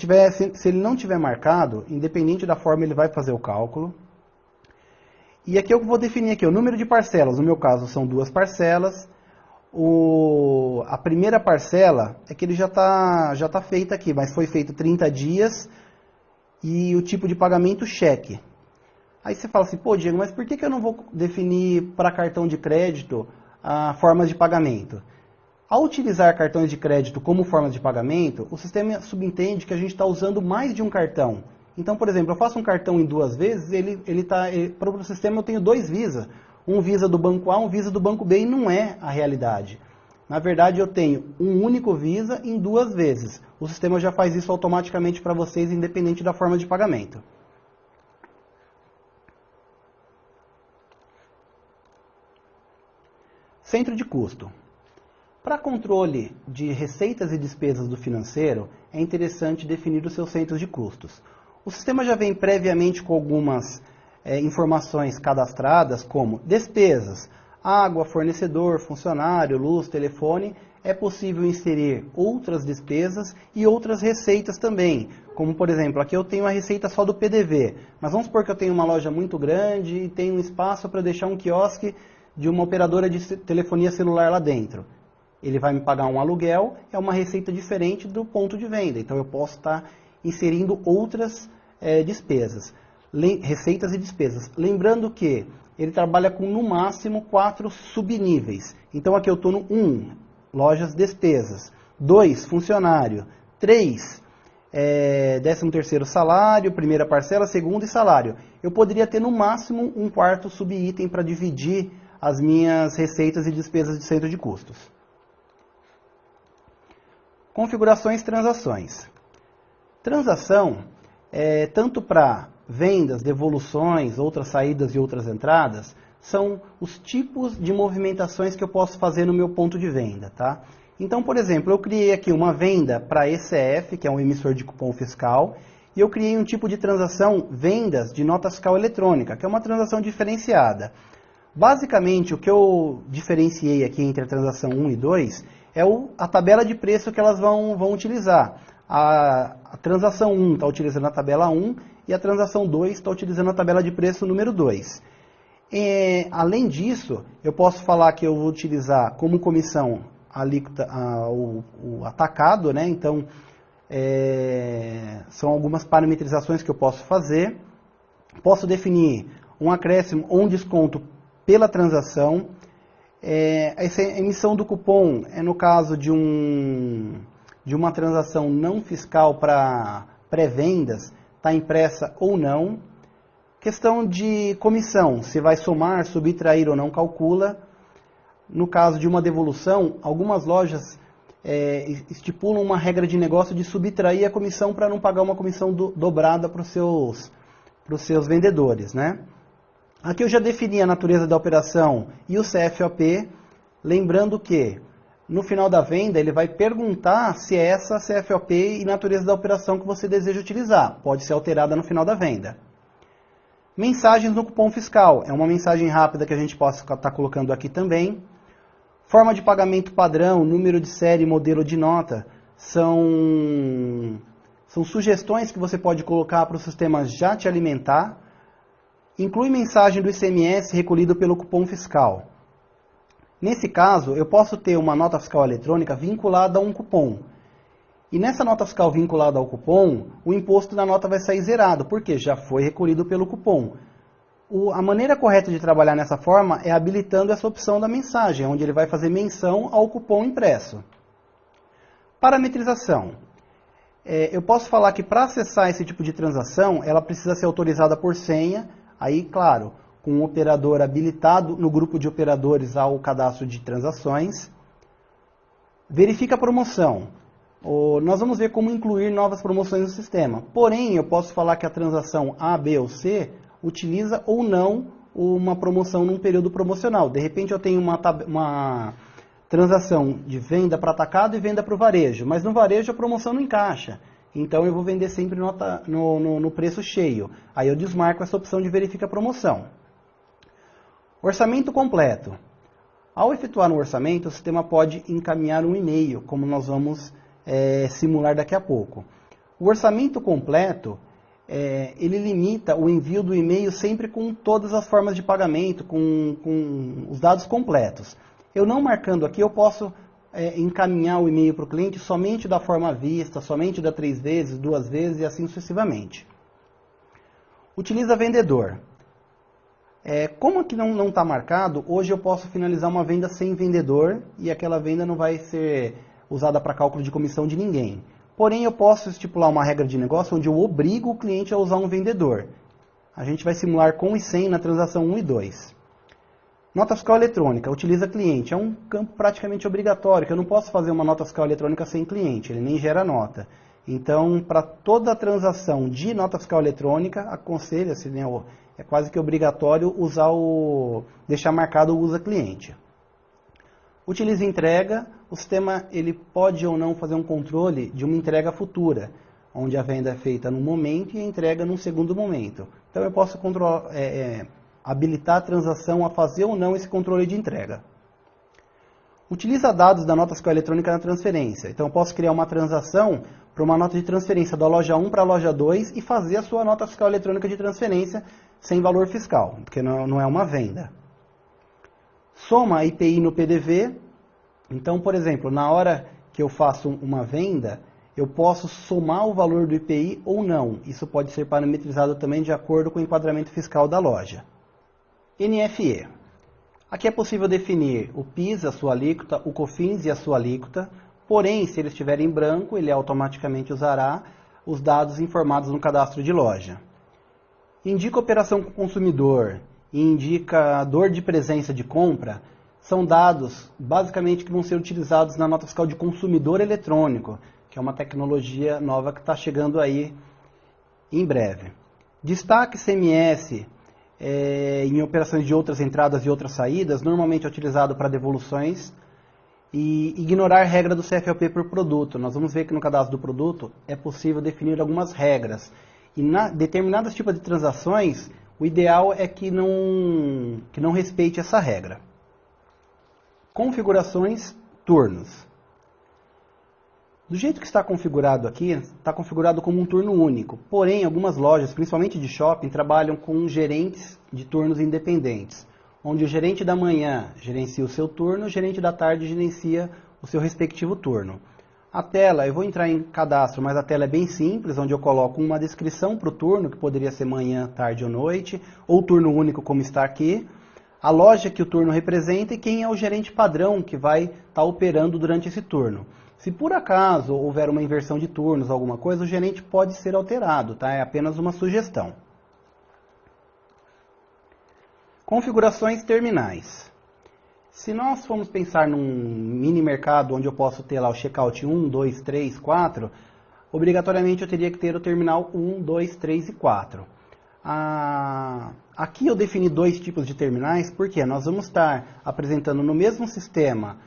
ele não tiver marcado, independente da forma, ele vai fazer o cálculo. E aqui eu vou definir aqui, o número de parcelas. No meu caso, são 2 parcelas. A primeira parcela é que ele já tá feita aqui, mas foi feito 30 dias e o tipo de pagamento cheque. Aí você fala assim, pô Diego, mas por que eu não vou definir para cartão de crédito formas de pagamento? Ao utilizar cartões de crédito como formas de pagamento, o sistema subentende que a gente está usando mais de um cartão. Então, por exemplo, eu faço um cartão em 2 vezes, para o sistema eu tenho 2 Visa. Um Visa do banco A, um Visa do banco B, e não é a realidade. Na verdade, eu tenho um único Visa em 2 vezes. O sistema já faz isso automaticamente para vocês, independente da forma de pagamento. Centro de custo. Para controle de receitas e despesas do financeiro, é interessante definir os seus centros de custos. O sistema já vem previamente com algumas informações cadastradas, como despesas, água, fornecedor, funcionário, luz, telefone. É possível inserir outras despesas e outras receitas também, como por exemplo, aqui eu tenho a receita só do PDV, mas vamos supor que eu tenho uma loja muito grande e tenho um espaço para deixar um quiosque de uma operadora de telefonia celular lá dentro. Ele vai me pagar um aluguel, é uma receita diferente do ponto de venda, então eu posso estar inserindo outras despesas. Receitas e despesas. Lembrando que ele trabalha com no máximo 4 subníveis. Então aqui eu estou no 1, lojas, despesas. 2, funcionário. 3, 13º salário, primeira parcela, segunda e salário. Eu poderia ter no máximo um 4º subitem para dividir as minhas receitas e despesas de centro de custos. Configurações e transações. Transação é tanto para vendas, devoluções, outras saídas e outras entradas, são os tipos de movimentações que eu posso fazer no meu ponto de venda, tá? Então, por exemplo, eu criei aqui uma venda para ECF, que é um emissor de cupom fiscal, e eu criei um tipo de transação, vendas de nota fiscal eletrônica, que é uma transação diferenciada. Basicamente, o que eu diferenciei aqui entre a transação 1 e 2 é a tabela de preço que elas vão utilizar. A transação 1 está utilizando a tabela 1 e a transação 2 está utilizando a tabela de preço número 2. Além disso, eu posso falar que eu vou utilizar como comissão a alíquota, o atacado, né? Então, são algumas parametrizações que eu posso fazer. Posso definir um acréscimo ou um desconto pela transação. Essa emissão do cupom é no caso de uma transação não fiscal para pré-vendas, está impressa ou não. Questão de comissão, se vai somar, subtrair ou não calcula. No caso de uma devolução, algumas lojas estipulam uma regra de negócio de subtrair a comissão para não pagar uma comissão dobrada para os seus vendedores, né? Aqui eu já defini a natureza da operação e o CFOP, lembrando que no final da venda ele vai perguntar se é essa CFOP e natureza da operação que você deseja utilizar. Pode ser alterada no final da venda. Mensagens no cupom fiscal. É uma mensagem rápida que a gente possa estar colocando aqui também. Forma de pagamento padrão, número de série, modelo de nota. São sugestões que você pode colocar para o sistema já te alimentar. Inclui mensagem do ICMS recolhido pelo cupom fiscal. Nesse caso, eu posso ter uma nota fiscal eletrônica vinculada a um cupom. E nessa nota fiscal vinculada ao cupom, o imposto da nota vai sair zerado, porque já foi recolhido pelo cupom. A maneira correta de trabalhar nessa forma é habilitando essa opção da mensagem, onde ele vai fazer menção ao cupom impresso. Parametrização. Eu posso falar que para acessar esse tipo de transação, ela precisa ser autorizada por senha. Aí, claro, com um operador habilitado no grupo de operadores ao cadastro de transações. Verifica a promoção. Nós vamos ver como incluir novas promoções no sistema. Porém, eu posso falar que a transação A, B ou C utiliza ou não uma promoção num período promocional. De repente eu tenho uma transação de venda para atacado e venda para o varejo, mas no varejo a promoção não encaixa. Então eu vou vender sempre no preço cheio. Aí eu desmarco essa opção de verifica a promoção. Orçamento completo. Ao efetuar um orçamento, o sistema pode encaminhar um e-mail, como nós vamos simular daqui a pouco. O orçamento completo, ele limita o envio do e-mail sempre com todas as formas de pagamento, com os dados completos. Eu não marcando aqui, eu posso encaminhar o e-mail para o cliente somente da forma à vista, somente da 3 vezes, 2 vezes e assim sucessivamente. Utiliza vendedor. Como aqui não está marcado, hoje eu posso finalizar uma venda sem vendedor e aquela venda não vai ser usada para cálculo de comissão de ninguém. Porém, eu posso estipular uma regra de negócio onde eu obrigo o cliente a usar um vendedor. A gente vai simular com e sem na transação 1 e 2. Nota fiscal eletrônica, utiliza cliente. É um campo praticamente obrigatório, que eu não posso fazer uma nota fiscal eletrônica sem cliente, ele nem gera nota. Então, para toda transação de nota fiscal eletrônica, aconselha-se, né, é quase que obrigatório deixar marcado o usa cliente. Utiliza entrega, o sistema ele pode ou não fazer um controle de uma entrega futura, onde a venda é feita num momento e a entrega num segundo momento. Então eu posso habilitar a transação a fazer ou não esse controle de entrega. Utiliza dados da nota fiscal eletrônica na transferência. Então eu posso criar uma transação para uma nota de transferência da loja 1 para a loja 2 e fazer a sua nota fiscal eletrônica de transferência sem valor fiscal, porque não é uma venda. Soma a IPI no PDV. Então, por exemplo, na hora que eu faço uma venda, eu posso somar o valor do IPI ou não. Isso pode ser parametrizado também de acordo com o enquadramento fiscal da loja. NFE. Aqui é possível definir o PIS, a sua alíquota, o COFINS e a sua alíquota. Porém, se ele estiver em branco, ele automaticamente usará os dados informados no cadastro de loja. Indica operação com o consumidor e indicador de presença de compra são dados, basicamente, que vão ser utilizados na nota fiscal de consumidor eletrônico, que é uma tecnologia nova que está chegando aí em breve. Destaque CMS em operações de outras entradas e outras saídas, normalmente é utilizado para devoluções, e ignorar regra do CFOP por produto. Nós vamos ver que no cadastro do produto é possível definir algumas regras. E na determinados tipos de transações, o ideal é que não respeite essa regra. Configurações, turnos. Do jeito que está configurado aqui, está configurado como um turno único. Porém, algumas lojas, principalmente de shopping, trabalham com gerentes de turnos independentes, onde o gerente da manhã gerencia o seu turno, o gerente da tarde gerencia o seu respectivo turno. A tela, eu vou entrar em cadastro, mas a tela é bem simples, onde eu coloco uma descrição para o turno, que poderia ser manhã, tarde ou noite, ou turno único como está aqui. a loja que o turno representa e quem é o gerente padrão que vai estar operando durante esse turno. Se por acaso houver uma inversão de turnos, alguma coisa, o gerente pode ser alterado, tá? É apenas uma sugestão. Configurações terminais. Se nós formos pensar num mini mercado onde eu posso ter lá o checkout 1, 2, 3, 4, obrigatoriamente eu teria que ter o terminal 1, 2, 3 e 4. Aqui eu defini dois tipos de terminais, porque nós vamos estar apresentando no mesmo sistema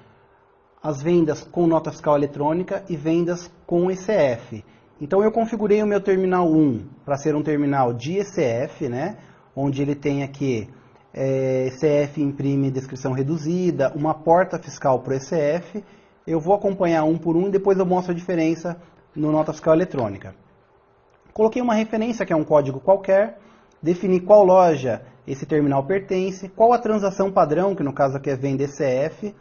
as vendas com nota fiscal eletrônica e vendas com ECF. Então eu configurei o meu terminal 1 para ser um terminal de ECF, né, onde ele tem aqui ECF imprime descrição reduzida, uma porta fiscal para o ECF. Eu vou acompanhar um por um e depois eu mostro a diferença no nota fiscal eletrônica. Coloquei uma referência, que é um código qualquer, defini qual loja esse terminal pertence, qual a transação padrão, que no caso aqui é venda ECF,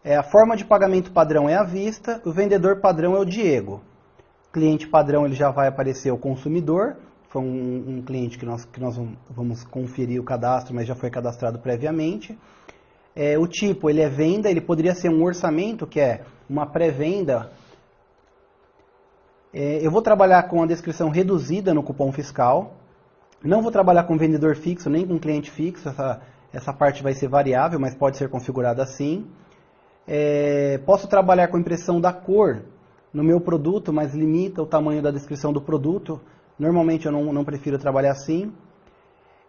a forma de pagamento padrão é à vista, o vendedor padrão é o Diego. Cliente padrão ele já vai aparecer o consumidor, foi um cliente que nós vamos conferir o cadastro, mas já foi cadastrado previamente. O tipo, ele é venda, ele poderia ser um orçamento, que é uma pré-venda. Eu vou trabalhar com a descrição reduzida no cupom fiscal. Não vou trabalhar com vendedor fixo, nem com cliente fixo. Essa parte vai ser variável, mas pode ser configurada assim. Posso trabalhar com impressão da cor no meu produto, mas limita o tamanho da descrição do produto. Normalmente eu não prefiro trabalhar assim.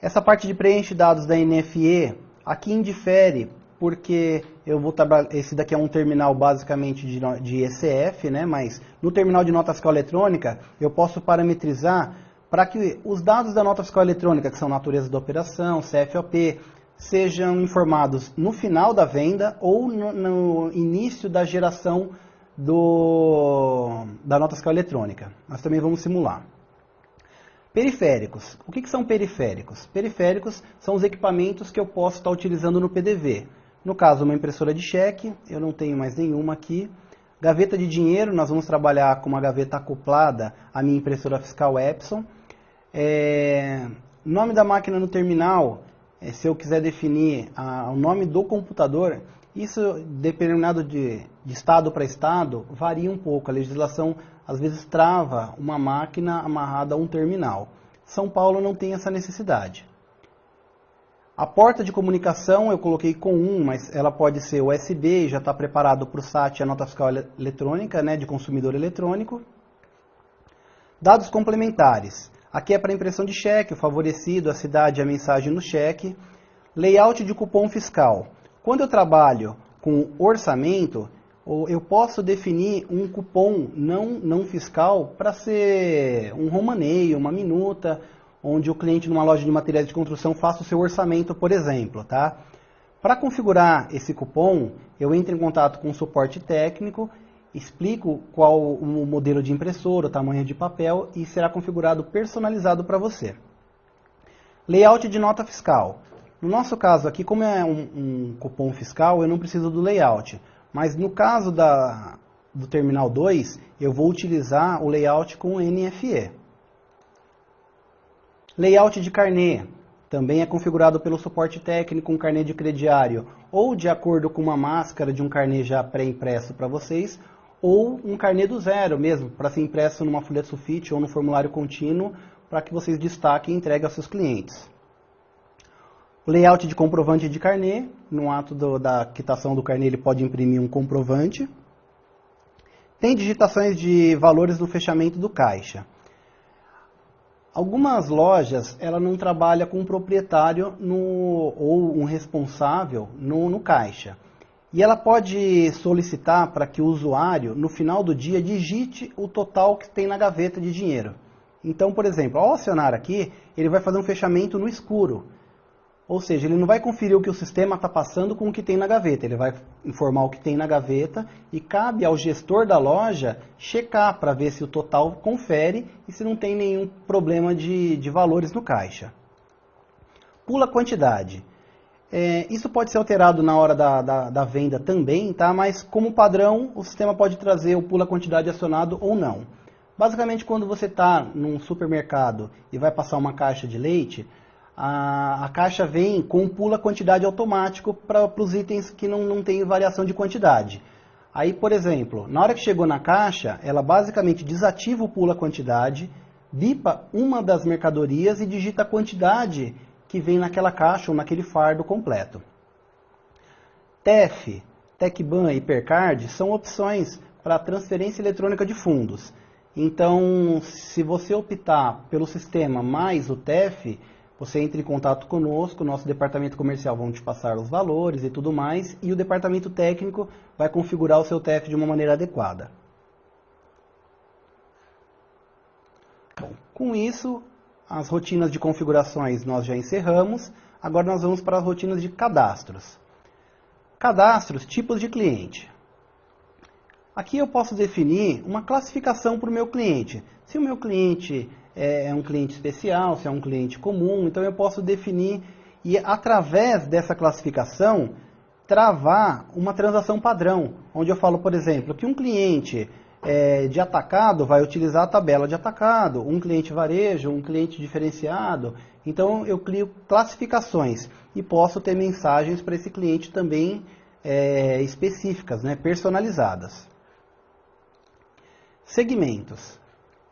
Essa parte de preenche dados da NFE, aqui indifere, porque eu vou trabalhar, esse daqui é um terminal basicamente de ECF, né? Mas no terminal de nota fiscal eletrônica, eu posso parametrizar para que os dados da nota fiscal eletrônica, que são natureza da operação, CFOP, sejam informados no final da venda ou no início da geração da nota fiscal eletrônica. Nós também vamos simular. Periféricos. O que são periféricos? Periféricos são os equipamentos que eu posso estar utilizando no PDV. No caso, uma impressora de cheque, eu não tenho mais nenhuma aqui. Gaveta de dinheiro, nós vamos trabalhar com uma gaveta acoplada à minha impressora fiscal Epson. Nome da máquina no terminal, se eu quiser definir o nome do computador, isso, dependendo de estado para estado, varia um pouco. A legislação, às vezes, trava uma máquina amarrada a um terminal. São Paulo não tem essa necessidade. A porta de comunicação eu coloquei com 1, mas ela pode ser USB, já está preparado para o SAT, a nota fiscal eletrônica, né, de consumidor eletrônico. Dados complementares. Aqui é para impressão de cheque, o favorecido, a cidade, a mensagem no cheque. Layout de cupom fiscal. Quando eu trabalho com orçamento, eu posso definir um cupom não fiscal para ser um romaneio, uma minuta, onde o cliente numa loja de materiais de construção faça o seu orçamento, por exemplo. Tá? Para configurar esse cupom, eu entro em contato com o suporte técnico, explico qual o modelo de impressora, o tamanho de papel e será configurado personalizado para você. Layout de nota fiscal. No nosso caso aqui, como é um cupom fiscal, eu não preciso do layout. Mas no caso do terminal 2, eu vou utilizar o layout com NFE. Layout de carnê. Também é configurado pelo suporte técnico, um carnê de crediário, ou de acordo com uma máscara de um carnê já pré-impresso para vocês, ou um carnê do zero mesmo, para ser impresso numa folha de sulfite ou no formulário contínuo, para que vocês destaquem e entreguem aos seus clientes. O layout de comprovante de carnê, no ato da quitação do carnê ele pode imprimir um comprovante. Tem digitações de valores no fechamento do caixa. Algumas lojas ela não trabalha com um proprietário ou um responsável no caixa. E ela pode solicitar para que o usuário, no final do dia, digite o total que tem na gaveta de dinheiro. Então, por exemplo, ao acionar aqui, ele vai fazer um fechamento no escuro. Ou seja, ele não vai conferir o que o sistema está passando com o que tem na gaveta. Ele vai informar o que tem na gaveta e cabe ao gestor da loja checar para ver se o total confere e se não tem nenhum problema de valores no caixa. Pula quantidade. Isso pode ser alterado na hora da venda também, tá? Mas como padrão o sistema pode trazer o pula quantidade acionado ou não. Basicamente, quando você está num supermercado e vai passar uma caixa de leite, a caixa vem com um pula quantidade automático para os itens que não tem variação de quantidade. Aí, por exemplo, na hora que chegou na caixa, ela basicamente desativa o pula quantidade, bipa uma das mercadorias e digita a quantidade que vem naquela caixa ou naquele fardo completo. TEF, TecBan e Hipercard são opções para transferência eletrônica de fundos. Então, se você optar pelo sistema mais o TEF, você entra em contato conosco, nosso departamento comercial vão te passar os valores e tudo mais, e o departamento técnico vai configurar o seu TEF de uma maneira adequada. Bom, com isso, as rotinas de configurações nós já encerramos, agora nós vamos para as rotinas de cadastros. Cadastros, tipos de cliente. Aqui eu posso definir uma classificação para o meu cliente. Se o meu cliente é um cliente especial, se é um cliente comum, então eu posso definir e através dessa classificação travar uma transação padrão, onde eu falo, por exemplo, que um cliente de atacado vai utilizar a tabela de atacado, um cliente varejo, um cliente diferenciado. Então eu crio classificações e posso ter mensagens para esse cliente também específicas, né, personalizadas. Segmentos.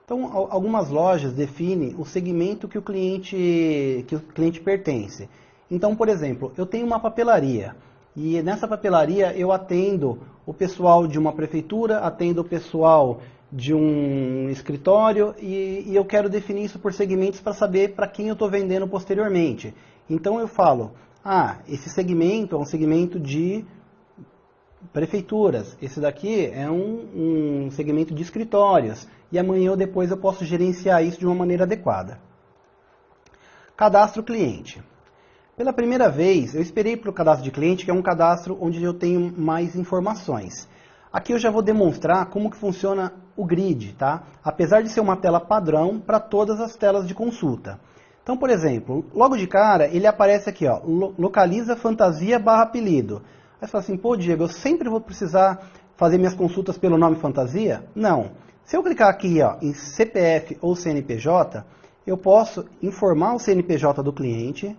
Então, algumas lojas definem o segmento que o cliente pertence. Então, por exemplo, eu tenho uma papelaria e nessa papelaria eu atendo o pessoal de uma prefeitura, atendo o pessoal de um escritório e eu quero definir isso por segmentos para saber para quem eu estou vendendo posteriormente. Então eu falo, esse segmento é um segmento de prefeituras, esse daqui é um segmento de escritórios, e amanhã ou depois eu posso gerenciar isso de uma maneira adequada. Cadastro cliente. Pela primeira vez, eu esperei para o cadastro de cliente, que é um cadastro onde eu tenho mais informações. Aqui eu já vou demonstrar como que funciona o grid, tá? Apesar de ser uma tela padrão para todas as telas de consulta. Então, por exemplo, logo de cara, ele aparece aqui, ó, localiza fantasia / apelido. Aí você fala assim, pô, Diego, eu sempre vou precisar fazer minhas consultas pelo nome fantasia? Não. Se eu clicar aqui, ó, em CPF ou CNPJ, eu posso informar o CNPJ do cliente.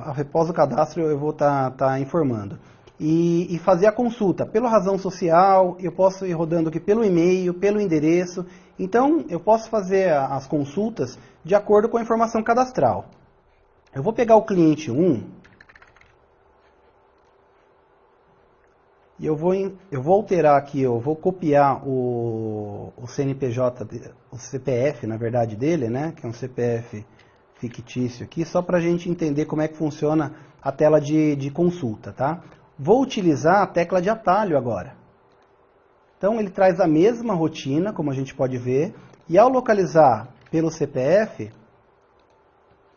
Após o cadastro eu vou estar informando. E fazer a consulta pela razão social, eu posso ir rodando aqui pelo e-mail, pelo endereço. Então, eu posso fazer as consultas de acordo com a informação cadastral. Eu vou pegar o cliente 1 e eu vou alterar aqui, eu vou copiar o CNPJ, o CPF, na verdade, dele, né? Que é um CPF fictício aqui, só para a gente entender como é que funciona a tela de consulta, tá? Vou utilizar a tecla de atalho agora. Então ele traz a mesma rotina, como a gente pode ver, e ao localizar pelo CPF,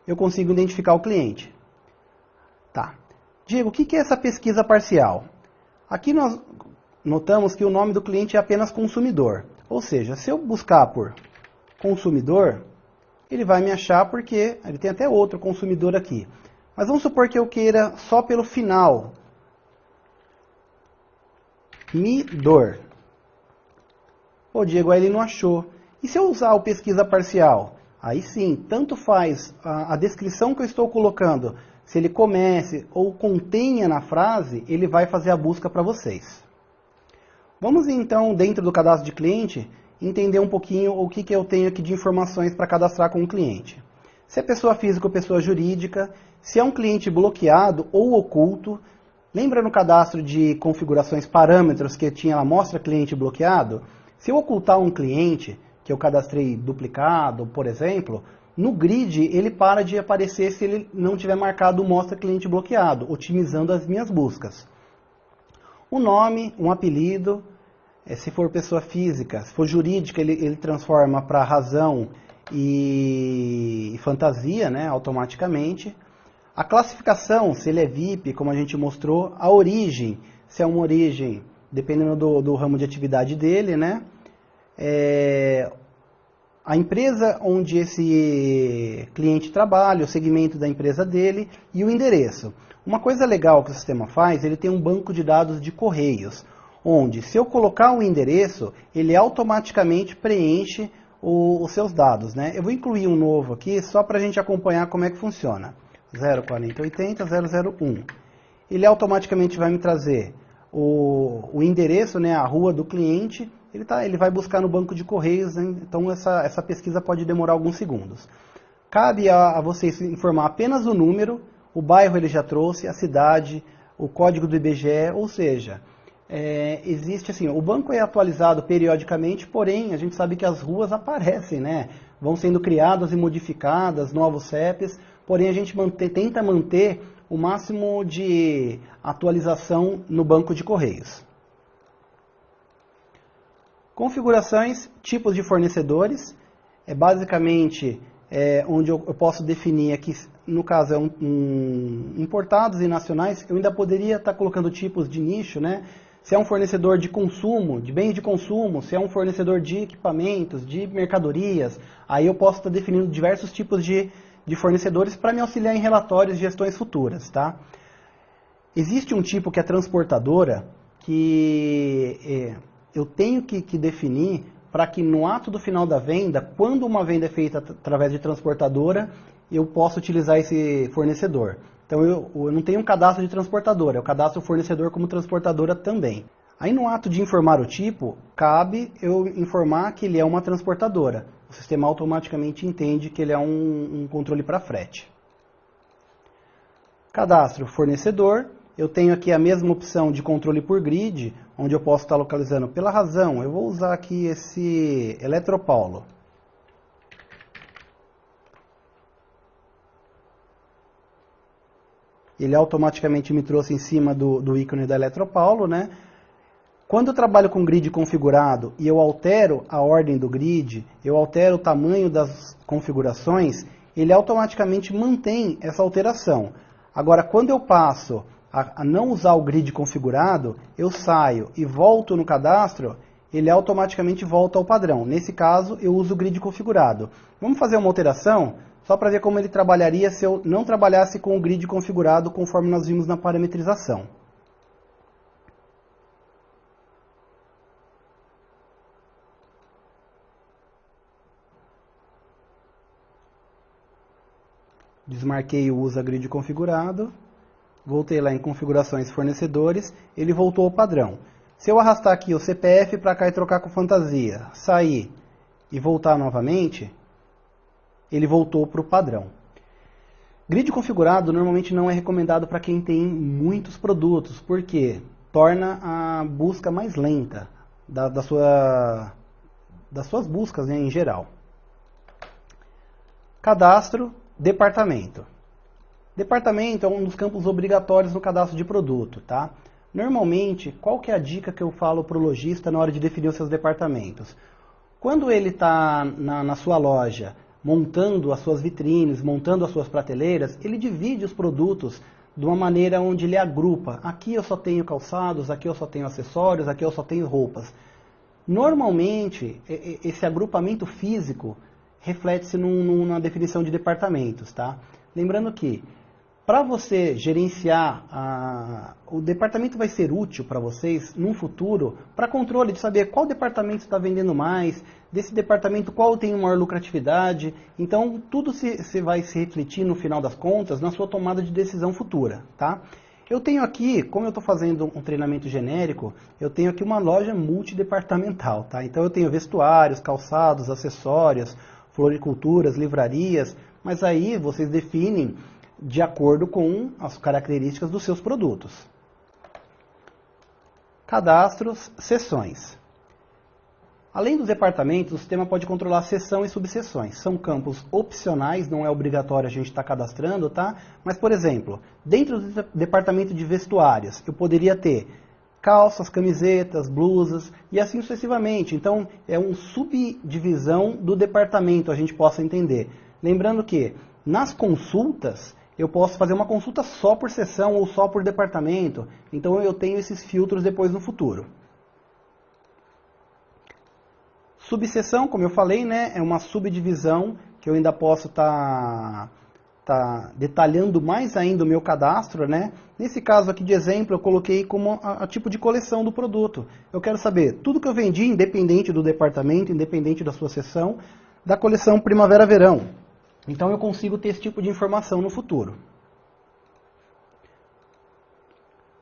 eu consigo identificar o cliente. Tá. Diego, o que é essa pesquisa parcial? Aqui nós notamos que o nome do cliente é apenas consumidor. Ou seja, se eu buscar por consumidor, ele vai me achar porque ele tem até outro consumidor aqui. Mas vamos supor que eu queira só pelo final. Midor. Pô, Diego, aí ele não achou. E se eu usar o pesquisa parcial? Aí sim, tanto faz a descrição que eu estou colocando, se ele comece ou contenha na frase, ele vai fazer a busca para vocês. Vamos então, dentro do cadastro de cliente, entender um pouquinho o que eu tenho aqui de informações para cadastrar com o cliente. Se é pessoa física ou pessoa jurídica, se é um cliente bloqueado ou oculto. Lembra no cadastro de configurações parâmetros que tinha lá, mostra cliente bloqueado? Se eu ocultar um cliente, que eu cadastrei duplicado, por exemplo, no grid ele para de aparecer se ele não tiver marcado mostra cliente bloqueado, otimizando as minhas buscas. O nome, um apelido, se for pessoa física, se for jurídica ele transforma para razão e fantasia, né, automaticamente. A classificação, se ele é VIP, como a gente mostrou, a origem, se é uma origem, dependendo do ramo de atividade dele, né? A empresa onde esse cliente trabalha, o segmento da empresa dele e o endereço. Uma coisa legal que o sistema faz, ele tem um banco de dados de correios, onde se eu colocar o endereço, ele automaticamente preenche os seus dados, né? Eu vou incluir um novo aqui só para a gente acompanhar como é que funciona. 04080 001. Ele automaticamente vai me trazer o endereço, né, a rua do cliente. Ele vai buscar no banco de correios, né? Então essa pesquisa pode demorar alguns segundos. Cabe a vocês informar apenas o número, o bairro ele já trouxe, a cidade, o código do IBGE, ou seja, existe assim, o banco é atualizado periodicamente, porém a gente sabe que as ruas aparecem, né? Vão sendo criadas e modificadas, novos CEPs, porém a gente tenta manter o máximo de atualização no banco de correios. Configurações, tipos de fornecedores, basicamente onde eu posso definir aqui, no caso importados e nacionais, eu ainda poderia estar colocando tipos de nicho, né? Se é um fornecedor de consumo, de bens de consumo, se é um fornecedor de equipamentos, de mercadorias, aí eu posso estar definindo diversos tipos de fornecedores para me auxiliar em relatórios de gestões futuras, tá? Existe um tipo que é transportadora, que eu tenho que definir para que no ato do final da venda, quando uma venda é feita através de transportadora, eu possa utilizar esse fornecedor. Então eu não tenho um cadastro de transportadora, eu cadastro o fornecedor como transportadora também. Aí no ato de informar o tipo, cabe eu informar que ele é uma transportadora. O sistema automaticamente entende que ele é um controle para frete. Cadastro fornecedor. Eu tenho aqui a mesma opção de controle por grid, onde eu posso estar localizando pela razão. Eu vou usar aqui esse Eletropaulo. Ele automaticamente me trouxe em cima do ícone da Eletropaulo, né? Quando eu trabalho com grid configurado e eu altero a ordem do grid, eu altero o tamanho das configurações, ele automaticamente mantém essa alteração. Agora, quando eu passo a não usar o grid configurado, eu saio e volto no cadastro, ele automaticamente volta ao padrão. Nesse caso, eu uso o grid configurado. Vamos fazer uma alteração, só para ver como ele trabalharia se eu não trabalhasse com o grid configurado, conforme nós vimos na parametrização. Desmarquei o usa grid configurado. Voltei lá em configurações fornecedores, ele voltou ao padrão. Se eu arrastar aqui o CPF para cá e trocar com fantasia, sair e voltar novamente, ele voltou para o padrão. Grid configurado normalmente não é recomendado para quem tem muitos produtos, porque torna a busca mais lenta das suas buscas, né, em geral. Cadastro, departamento. Departamento é um dos campos obrigatórios no cadastro de produto, tá? Normalmente, qual que é a dica que eu falo para o lojista na hora de definir os seus departamentos? Quando ele está na sua loja, montando as suas vitrines, montando as suas prateleiras, ele divide os produtos de uma maneira onde ele agrupa. Aqui eu só tenho calçados, aqui eu só tenho acessórios, aqui eu só tenho roupas. Normalmente, esse agrupamento físico reflete-se numa definição de departamentos, tá? Lembrando que para você gerenciar, o departamento vai ser útil para vocês no futuro, para controle de saber qual departamento está vendendo mais, desse departamento qual tem maior lucratividade. Então, tudo se vai se refletir no final das contas na sua tomada de decisão futura, tá? Eu tenho aqui, como eu estou fazendo um treinamento genérico, eu tenho aqui uma loja multidepartamental, tá? Então eu tenho vestuários, calçados, acessórios, floriculturas, livrarias, mas aí vocês definem de acordo com as características dos seus produtos. Cadastros, seções. Além dos departamentos, o sistema pode controlar seção e subseções. São campos opcionais, não é obrigatório a gente estar cadastrando, tá? Mas, por exemplo, dentro do departamento de vestuários, eu poderia ter calças, camisetas, blusas e assim sucessivamente. Então, é uma subdivisão do departamento, a gente possa entender. Lembrando que, nas consultas, eu posso fazer uma consulta só por seção ou só por departamento. Então, eu tenho esses filtros depois no futuro. Subseção, como eu falei, né, é uma subdivisão que eu ainda posso estar detalhando mais ainda o meu cadastro, né? Nesse caso aqui de exemplo, eu coloquei como a tipo de coleção do produto. Eu quero saber tudo que eu vendi, independente do departamento, independente da sua seção, da coleção primavera-verão. Então eu consigo ter esse tipo de informação no futuro.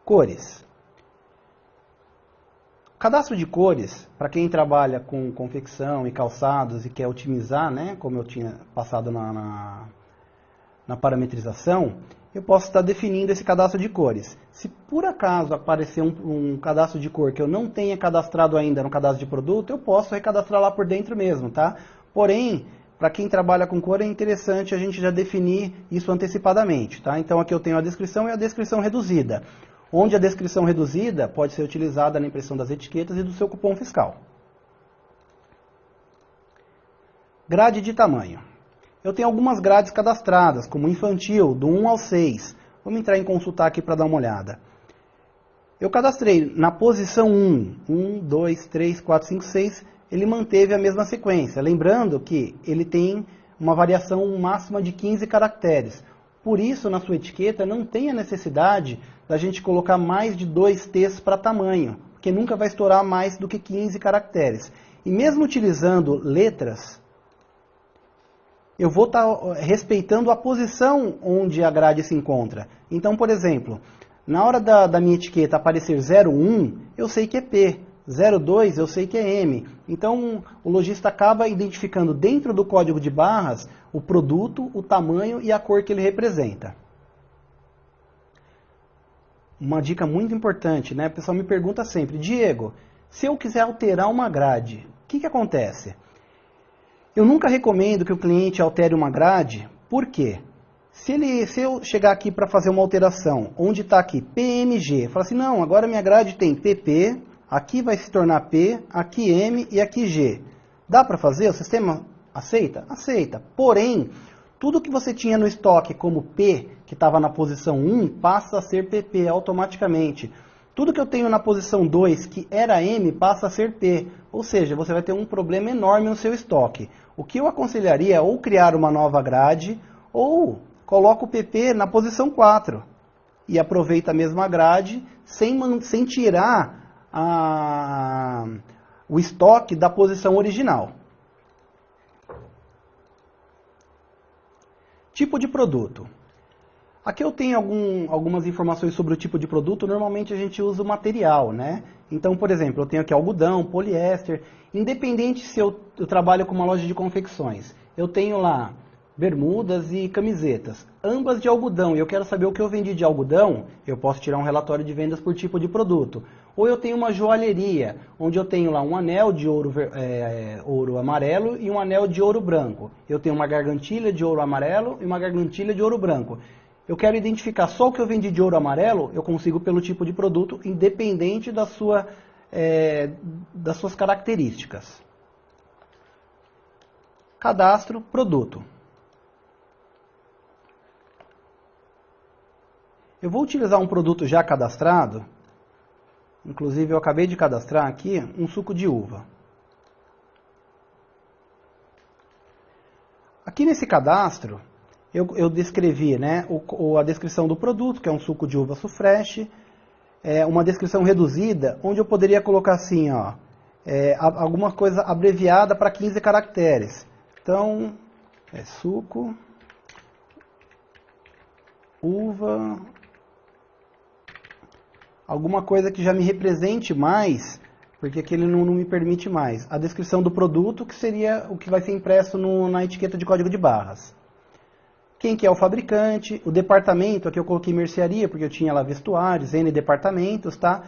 Cores. Cadastro de cores, para quem trabalha com confecção e calçados e quer otimizar, né, como eu tinha passado na parametrização, eu posso estar definindo esse cadastro de cores. Se por acaso aparecer um cadastro de cor que eu não tenha cadastrado ainda no cadastro de produto, eu posso recadastrar lá por dentro mesmo, tá? Porém, para quem trabalha com cor é interessante a gente já definir isso antecipadamente, tá? Então aqui eu tenho a descrição e a descrição reduzida, onde a descrição reduzida pode ser utilizada na impressão das etiquetas e do seu cupom fiscal. Grade de tamanho. Eu tenho algumas grades cadastradas, como infantil, do 1 ao 6. Vamos entrar em consultar aqui para dar uma olhada. Eu cadastrei na posição 1, 1, 2, 3, 4, 5, 6, ele manteve a mesma sequência. Lembrando que ele tem uma variação máxima de 15 caracteres. Por isso, na sua etiqueta, não tem a necessidade da gente colocar mais de 2 T's para tamanho, porque nunca vai estourar mais do que 15 caracteres. E mesmo utilizando letras, eu vou estar respeitando a posição onde a grade se encontra. Então, por exemplo, na hora da minha etiqueta aparecer 01, eu sei que é P. 02, eu sei que é M. Então, o lojista acaba identificando dentro do código de barras o produto, o tamanho e a cor que ele representa. Uma dica muito importante, né? O pessoal me pergunta sempre, Diego, se eu quiser alterar uma grade, o que acontece? Eu nunca recomendo que o cliente altere uma grade, por quê? Se eu chegar aqui para fazer uma alteração, onde está aqui PMG, fala assim, não, agora minha grade tem PP, aqui vai se tornar P, aqui M e aqui G. Dá para fazer? O sistema aceita? Aceita. Porém, tudo que você tinha no estoque como P, que estava na posição 1, passa a ser PP automaticamente. Tudo que eu tenho na posição 2, que era M, passa a ser P. Ou seja, você vai ter um problema enorme no seu estoque. O que eu aconselharia é ou criar uma nova grade, ou coloca o PP na posição 4. E aproveita a mesma grade, sem tirar o estoque da posição original. Tipo de produto. Aqui eu tenho algumas informações sobre o tipo de produto. Normalmente a gente usa o material, né? Então, por exemplo, eu tenho aqui algodão, poliéster. Independente se eu trabalho com uma loja de confecções, eu tenho lá bermudas e camisetas, ambas de algodão, e eu quero saber o que eu vendi de algodão, eu posso tirar um relatório de vendas por tipo de produto. Ou eu tenho uma joalheria, onde eu tenho lá um anel de ouro amarelo e um anel de ouro branco. Eu tenho uma gargantilha de ouro amarelo e uma gargantilha de ouro branco. Eu quero identificar só o que eu vendi de ouro amarelo, eu consigo pelo tipo de produto, independente das suas características. Cadastro, produto. Eu vou utilizar um produto já cadastrado, inclusive eu acabei de cadastrar aqui um suco de uva. Aqui nesse cadastro, eu descrevi, né, a descrição do produto, que é um suco de uva sufresh, uma descrição reduzida, onde eu poderia colocar assim, ó, alguma coisa abreviada para 15 caracteres. Então, suco, uva, alguma coisa que já me represente mais, porque aqui ele não me permite mais. A descrição do produto, que seria o que vai ser impresso na etiqueta de código de barras. Quem que é o fabricante, o departamento, aqui eu coloquei mercearia, porque eu tinha lá vestuários, N departamentos, tá?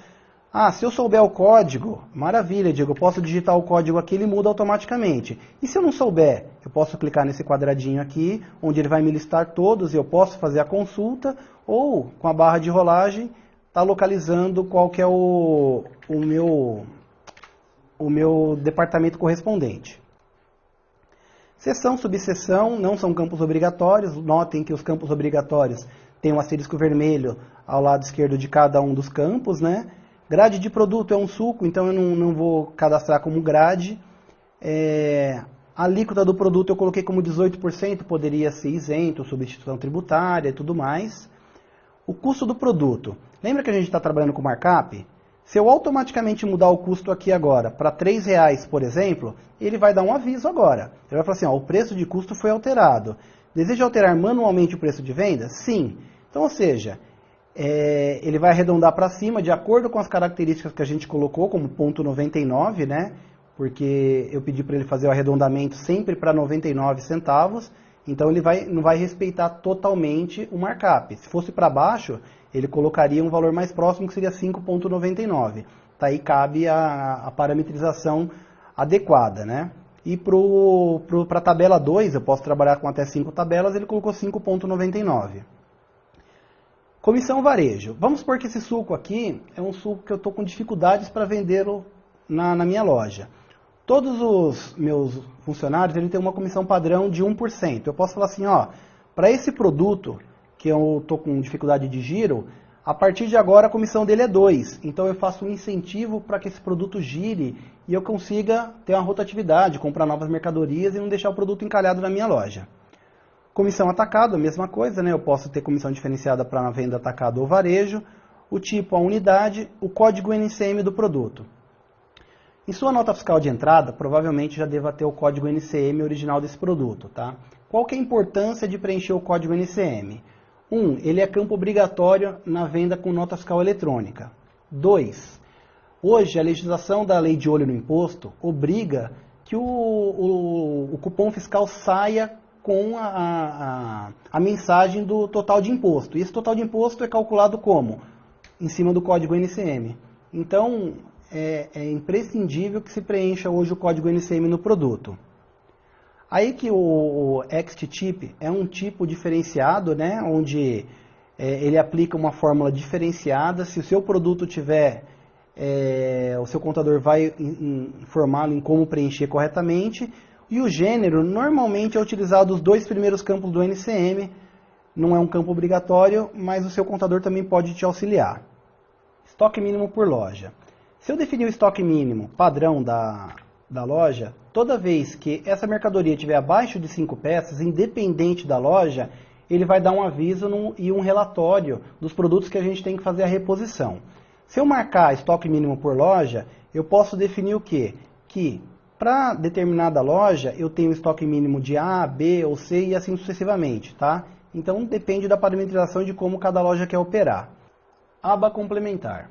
Ah, se eu souber o código, maravilha, Diego, eu posso digitar o código aqui, ele muda automaticamente. E se eu não souber, eu posso clicar nesse quadradinho aqui, onde ele vai me listar todos, e eu posso fazer a consulta, ou com a barra de rolagem, tá localizando qual que é o meu departamento correspondente. Seção, subseção, não são campos obrigatórios. Notem que os campos obrigatórios têm um asterisco vermelho ao lado esquerdo de cada um dos campos, né? Grade de produto é um suco, então eu não vou cadastrar como grade. A alíquota do produto eu coloquei como 18%, poderia ser isento, substituição tributária e tudo mais. O custo do produto. Lembra que a gente está trabalhando com markup? Se eu automaticamente mudar o custo aqui agora para R$ 3,00, por exemplo, ele vai dar um aviso agora. Ele vai falar assim, ó, o preço de custo foi alterado. Deseja alterar manualmente o preço de venda? Sim. Então, ou seja, ele vai arredondar para cima de acordo com as características que a gente colocou, como ponto 99, né? Porque eu pedi para ele fazer o arredondamento sempre para 99 centavos, então ele não vai respeitar totalmente o markup. Se fosse para baixo, ele colocaria um valor mais próximo, que seria 5,99. Tá, aí cabe a parametrização adequada, né? E para a tabela 2, eu posso trabalhar com até 5 tabelas, ele colocou 5,99. Comissão varejo. Vamos supor que esse suco aqui é um suco que eu estou com dificuldades para vendê-lo na minha loja. Todos os meus funcionários têm uma comissão padrão de 1%. Eu posso falar assim, ó, para esse produto que eu estou com dificuldade de giro, a partir de agora a comissão dele é 2%. Então eu faço um incentivo para que esse produto gire e eu consiga ter uma rotatividade, comprar novas mercadorias e não deixar o produto encalhado na minha loja. Comissão atacado, a mesma coisa, né? Eu posso ter comissão diferenciada para venda atacado ou varejo, o tipo, a unidade, o código NCM do produto. Em sua nota fiscal de entrada, provavelmente já deva ter o código NCM original desse produto, tá? Qual que é a importância de preencher o código NCM? 1. Ele é campo obrigatório na venda com nota fiscal eletrônica. 2. Hoje, a legislação da Lei de Olho no Imposto obriga que o cupom fiscal saia com a mensagem do total de imposto. E esse total de imposto é calculado como? Em cima do código NCM. Então, é imprescindível que se preencha hoje o código NCM no produto. Aí que o XT-Tip é um tipo diferenciado, né, onde ele aplica uma fórmula diferenciada. Se o seu produto tiver, o seu contador vai informá-lo em como preencher corretamente. E o gênero normalmente é utilizado os 2 primeiros campos do NCM. Não é um campo obrigatório, mas o seu contador também pode te auxiliar. Estoque mínimo por loja. Se eu definir o estoque mínimo padrão da loja, toda vez que essa mercadoria estiver abaixo de 5 peças, independente da loja, ele vai dar um aviso e um relatório dos produtos que a gente tem que fazer a reposição. Se eu marcar estoque mínimo por loja, eu posso definir o quê? Que para determinada loja eu tenho estoque mínimo de A, B ou C e assim sucessivamente, tá? Então depende da parametrização de como cada loja quer operar. Aba complementar.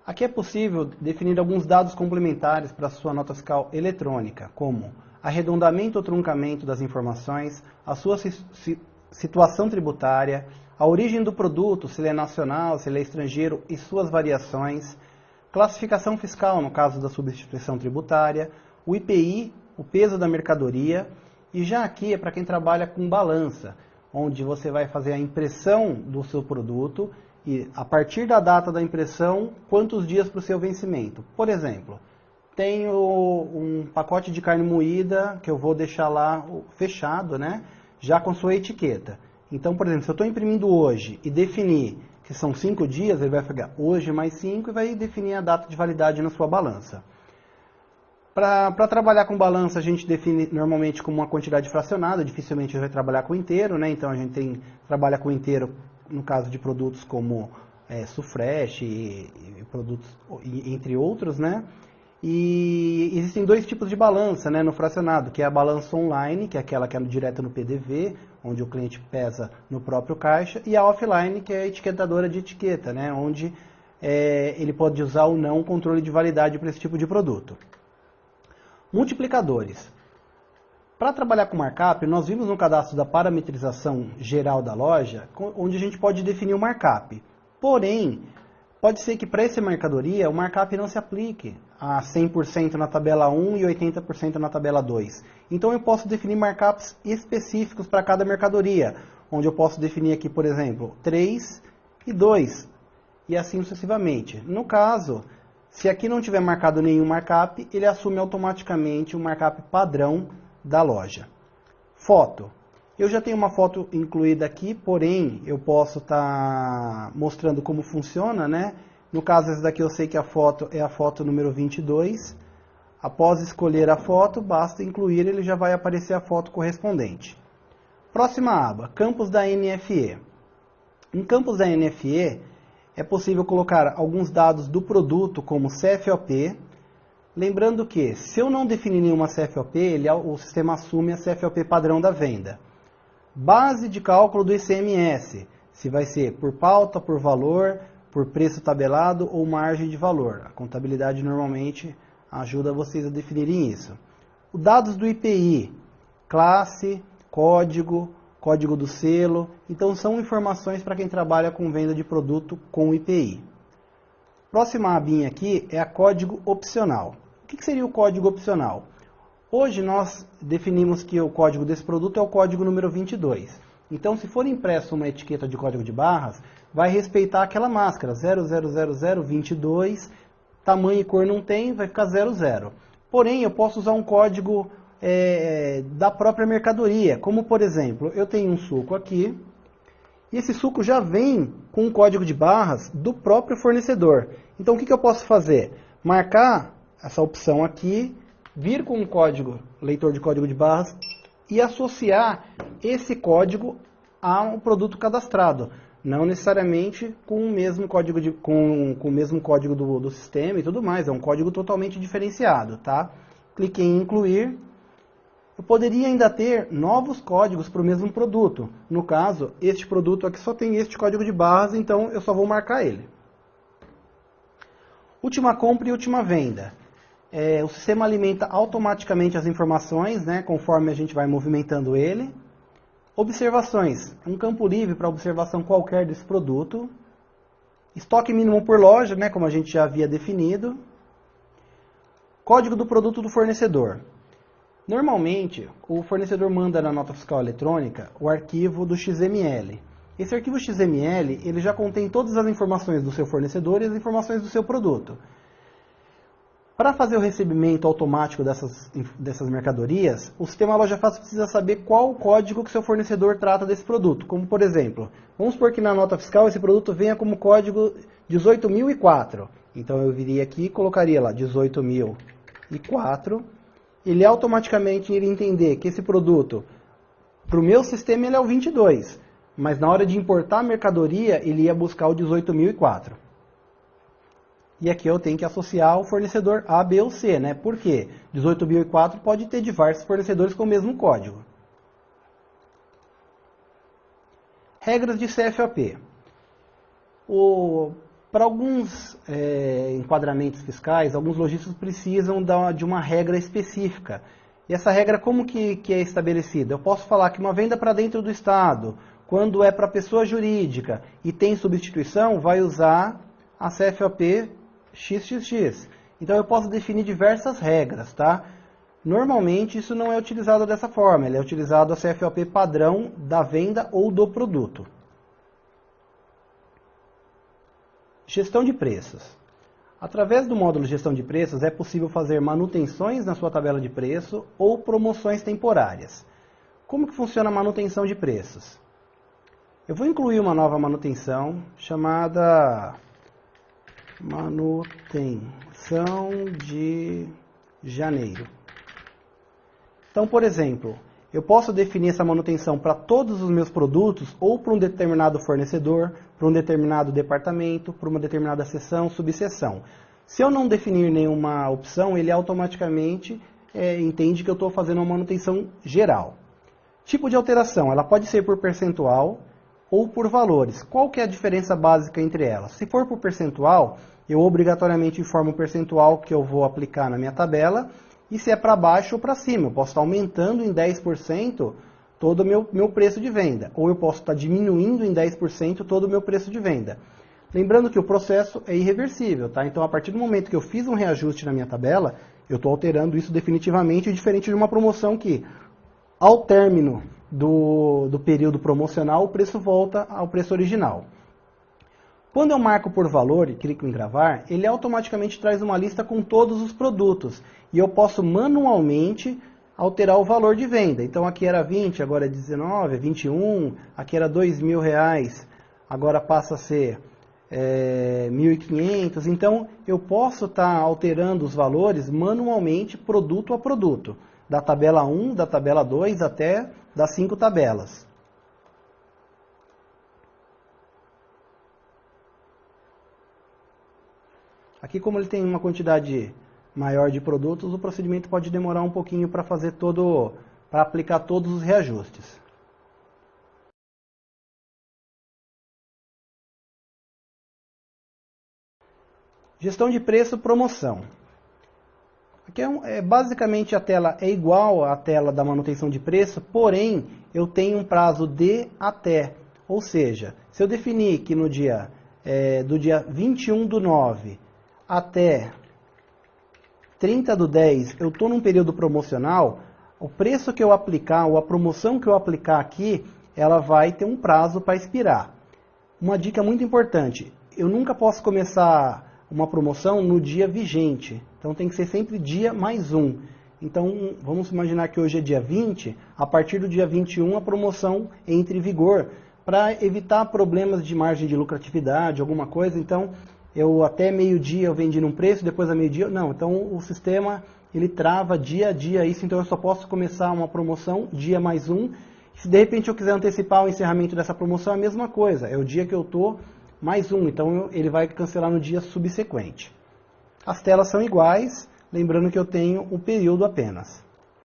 Aqui é possível definir alguns dados complementares para a sua nota fiscal eletrônica, como arredondamento ou truncamento das informações, a sua situação tributária, a origem do produto, se ele é nacional, se ele é estrangeiro e suas variações, classificação fiscal no caso da substituição tributária, o IPI, o peso da mercadoria, e já aqui é para quem trabalha com balança, onde você vai fazer a impressão do seu produto e a partir da data da impressão, quantos dias para o seu vencimento. Por exemplo, tenho um pacote de carne moída que eu vou deixar lá fechado, né, já com sua etiqueta. Então, por exemplo, se eu estou imprimindo hoje e definir que são 5 dias, ele vai pegar hoje mais 5 e vai definir a data de validade na sua balança. Para trabalhar com balança, a gente define normalmente como uma quantidade fracionada, dificilmente a gente vai trabalhar com inteiro, né? Então a gente trabalha com inteiro no caso de produtos como sufresh e produtos, entre outros, né? E existem 2 tipos de balança, né, no fracionado, que é a balança online, que é aquela que é direto no PDV, onde o cliente pesa no próprio caixa, e a offline, que é a etiquetadora de etiqueta, né, onde ele pode usar ou não o controle de validade para esse tipo de produto. Multiplicadores. Para trabalhar com markup, nós vimos no cadastro da parametrização geral da loja, onde a gente pode definir o markup. Porém, pode ser que para essa mercadoria o markup não se aplique a 100% na tabela 1 e 80% na tabela 2. Então eu posso definir markups específicos para cada mercadoria, onde eu posso definir aqui, por exemplo, 3 e 2, e assim sucessivamente. No caso, se aqui não tiver marcado nenhum markup, ele assume automaticamente o markup padrão da loja. Foto. Eu já tenho uma foto incluída aqui, porém eu posso estar mostrando como funciona, né? No caso, essa daqui eu sei que a foto é a foto número 22. Após escolher a foto, basta incluir, ele já vai aparecer a foto correspondente. Próxima aba, campos da NFE. Em campos da NFE, é possível colocar alguns dados do produto, como CFOP. Lembrando que, se eu não definir nenhuma CFOP, o sistema assume a CFOP padrão da venda. Base de cálculo do ICMS, se vai ser por pauta, por valor, por preço tabelado ou margem de valor. A contabilidade normalmente ajuda vocês a definirem isso. Os dados do IPI, classe, código, código do selo. Então são informações para quem trabalha com venda de produto com IPI. Próxima abinha aqui é a código opcional. O que seria o código opcional? Hoje nós definimos que o código desse produto é o código número 22. Então, se for impresso uma etiqueta de código de barras, vai respeitar aquela máscara 0000022, tamanho e cor não tem, vai ficar 00. Porém, eu posso usar um código da própria mercadoria, como por exemplo, eu tenho um suco aqui, e esse suco já vem com um código de barras do próprio fornecedor. Então, o que eu posso fazer? Marcar essa opção aqui, vir com um código, leitor de código de barras, e associar esse código ao produto cadastrado. Não necessariamente com o mesmo código, com o mesmo código do sistema e tudo mais. É um código totalmente diferenciado, tá? Cliquei em incluir. Eu poderia ainda ter novos códigos para o mesmo produto. No caso, este produto aqui só tem este código de barras, então eu só vou marcar ele. Última compra e última venda. O sistema alimenta automaticamente as informações, né, conforme a gente vai movimentando ele. Observações. Um campo livre para observação qualquer desse produto. Estoque mínimo por loja, né, como a gente já havia definido. Código do produto do fornecedor. Normalmente, o fornecedor manda na nota fiscal eletrônica o arquivo do XML. Esse arquivo XML ele já contém todas as informações do seu fornecedor e as informações do seu produto. Para fazer o recebimento automático dessas mercadorias, o sistema Loja Fácil precisa saber qual o código que seu fornecedor trata desse produto. Como, por exemplo, vamos supor que na nota fiscal esse produto venha como código 18.004. Então eu viria aqui e colocaria lá 18.004. Ele automaticamente iria entender que esse produto, para o meu sistema, ele é o 22. Mas na hora de importar a mercadoria, ele ia buscar o 18.004. E aqui eu tenho que associar o fornecedor A, B ou C, né? Por quê? 18.004 pode ter diversos fornecedores com o mesmo código. Regras de CFOP. Para alguns enquadramentos fiscais, alguns lojistas precisam de uma regra específica. E essa regra como que é estabelecida? Eu posso falar que uma venda para dentro do Estado, quando é para pessoa jurídica e tem substituição, vai usar a CFOP XXX. Então eu posso definir diversas regras, tá? Normalmente isso não é utilizado dessa forma, ele é utilizado a CFOP padrão da venda ou do produto. Gestão de preços. Através do módulo Gestão de Preços é possível fazer manutenções na sua tabela de preço ou promoções temporárias. Como que funciona a manutenção de preços? Eu vou incluir uma nova manutenção chamada manutenção de janeiro. Então, por exemplo, eu posso definir essa manutenção para todos os meus produtos ou para um determinado fornecedor, para um determinado departamento, para uma determinada seção, subseção. Se eu não definir nenhuma opção, ele automaticamente entende que eu estou fazendo uma manutenção geral. Tipo de alteração, ela pode ser por percentual ou por valores. Qual que é a diferença básica entre elas? Se for por percentual, eu obrigatoriamente informo o percentual que eu vou aplicar na minha tabela, e se é para baixo ou para cima. Eu posso estar aumentando em 10% todo o meu preço de venda, ou eu posso estar diminuindo em 10% todo o meu preço de venda. Lembrando que o processo é irreversível, tá? Então, a partir do momento que eu fiz um reajuste na minha tabela, eu estou alterando isso definitivamente, diferente de uma promoção que, ao término do período promocional, o preço volta ao preço original. Quando eu marco por valor e clico em gravar, ele automaticamente traz uma lista com todos os produtos. E eu posso manualmente alterar o valor de venda. Então aqui era 20, agora é 19, é 21, aqui era R$2.000, agora passa a ser 1.500, então eu posso estar alterando os valores manualmente, produto a produto, da tabela 1, da tabela 2 até das 5 tabelas. Aqui, como ele tem uma quantidade maior de produtos, o procedimento pode demorar um pouquinho para para aplicar todos os reajustes. Gestão de preço, promoção. Aqui basicamente a tela é igual à tela da manutenção de preço, porém eu tenho um prazo de até. Ou seja, se eu definir que no do dia 21/9 até 30/10 eu estou num período promocional, o preço que eu aplicar, ou a promoção que eu aplicar aqui, ela vai ter um prazo para expirar. Uma dica muito importante, eu nunca posso começar uma promoção no dia vigente, então tem que ser sempre dia mais um. Então vamos imaginar que hoje é dia 20, a partir do dia 21 a promoção entre em vigor, para evitar problemas de margem de lucratividade, alguma coisa. Então eu até meio-dia eu vendi num preço, depois a meio-dia, não, então o sistema ele trava dia a dia isso, então eu só posso começar uma promoção dia mais um. Se de repente eu quiser antecipar o encerramento dessa promoção, é a mesma coisa, é o dia que eu estou mais um, então ele vai cancelar no dia subsequente. As telas são iguais, lembrando que eu tenho um período apenas.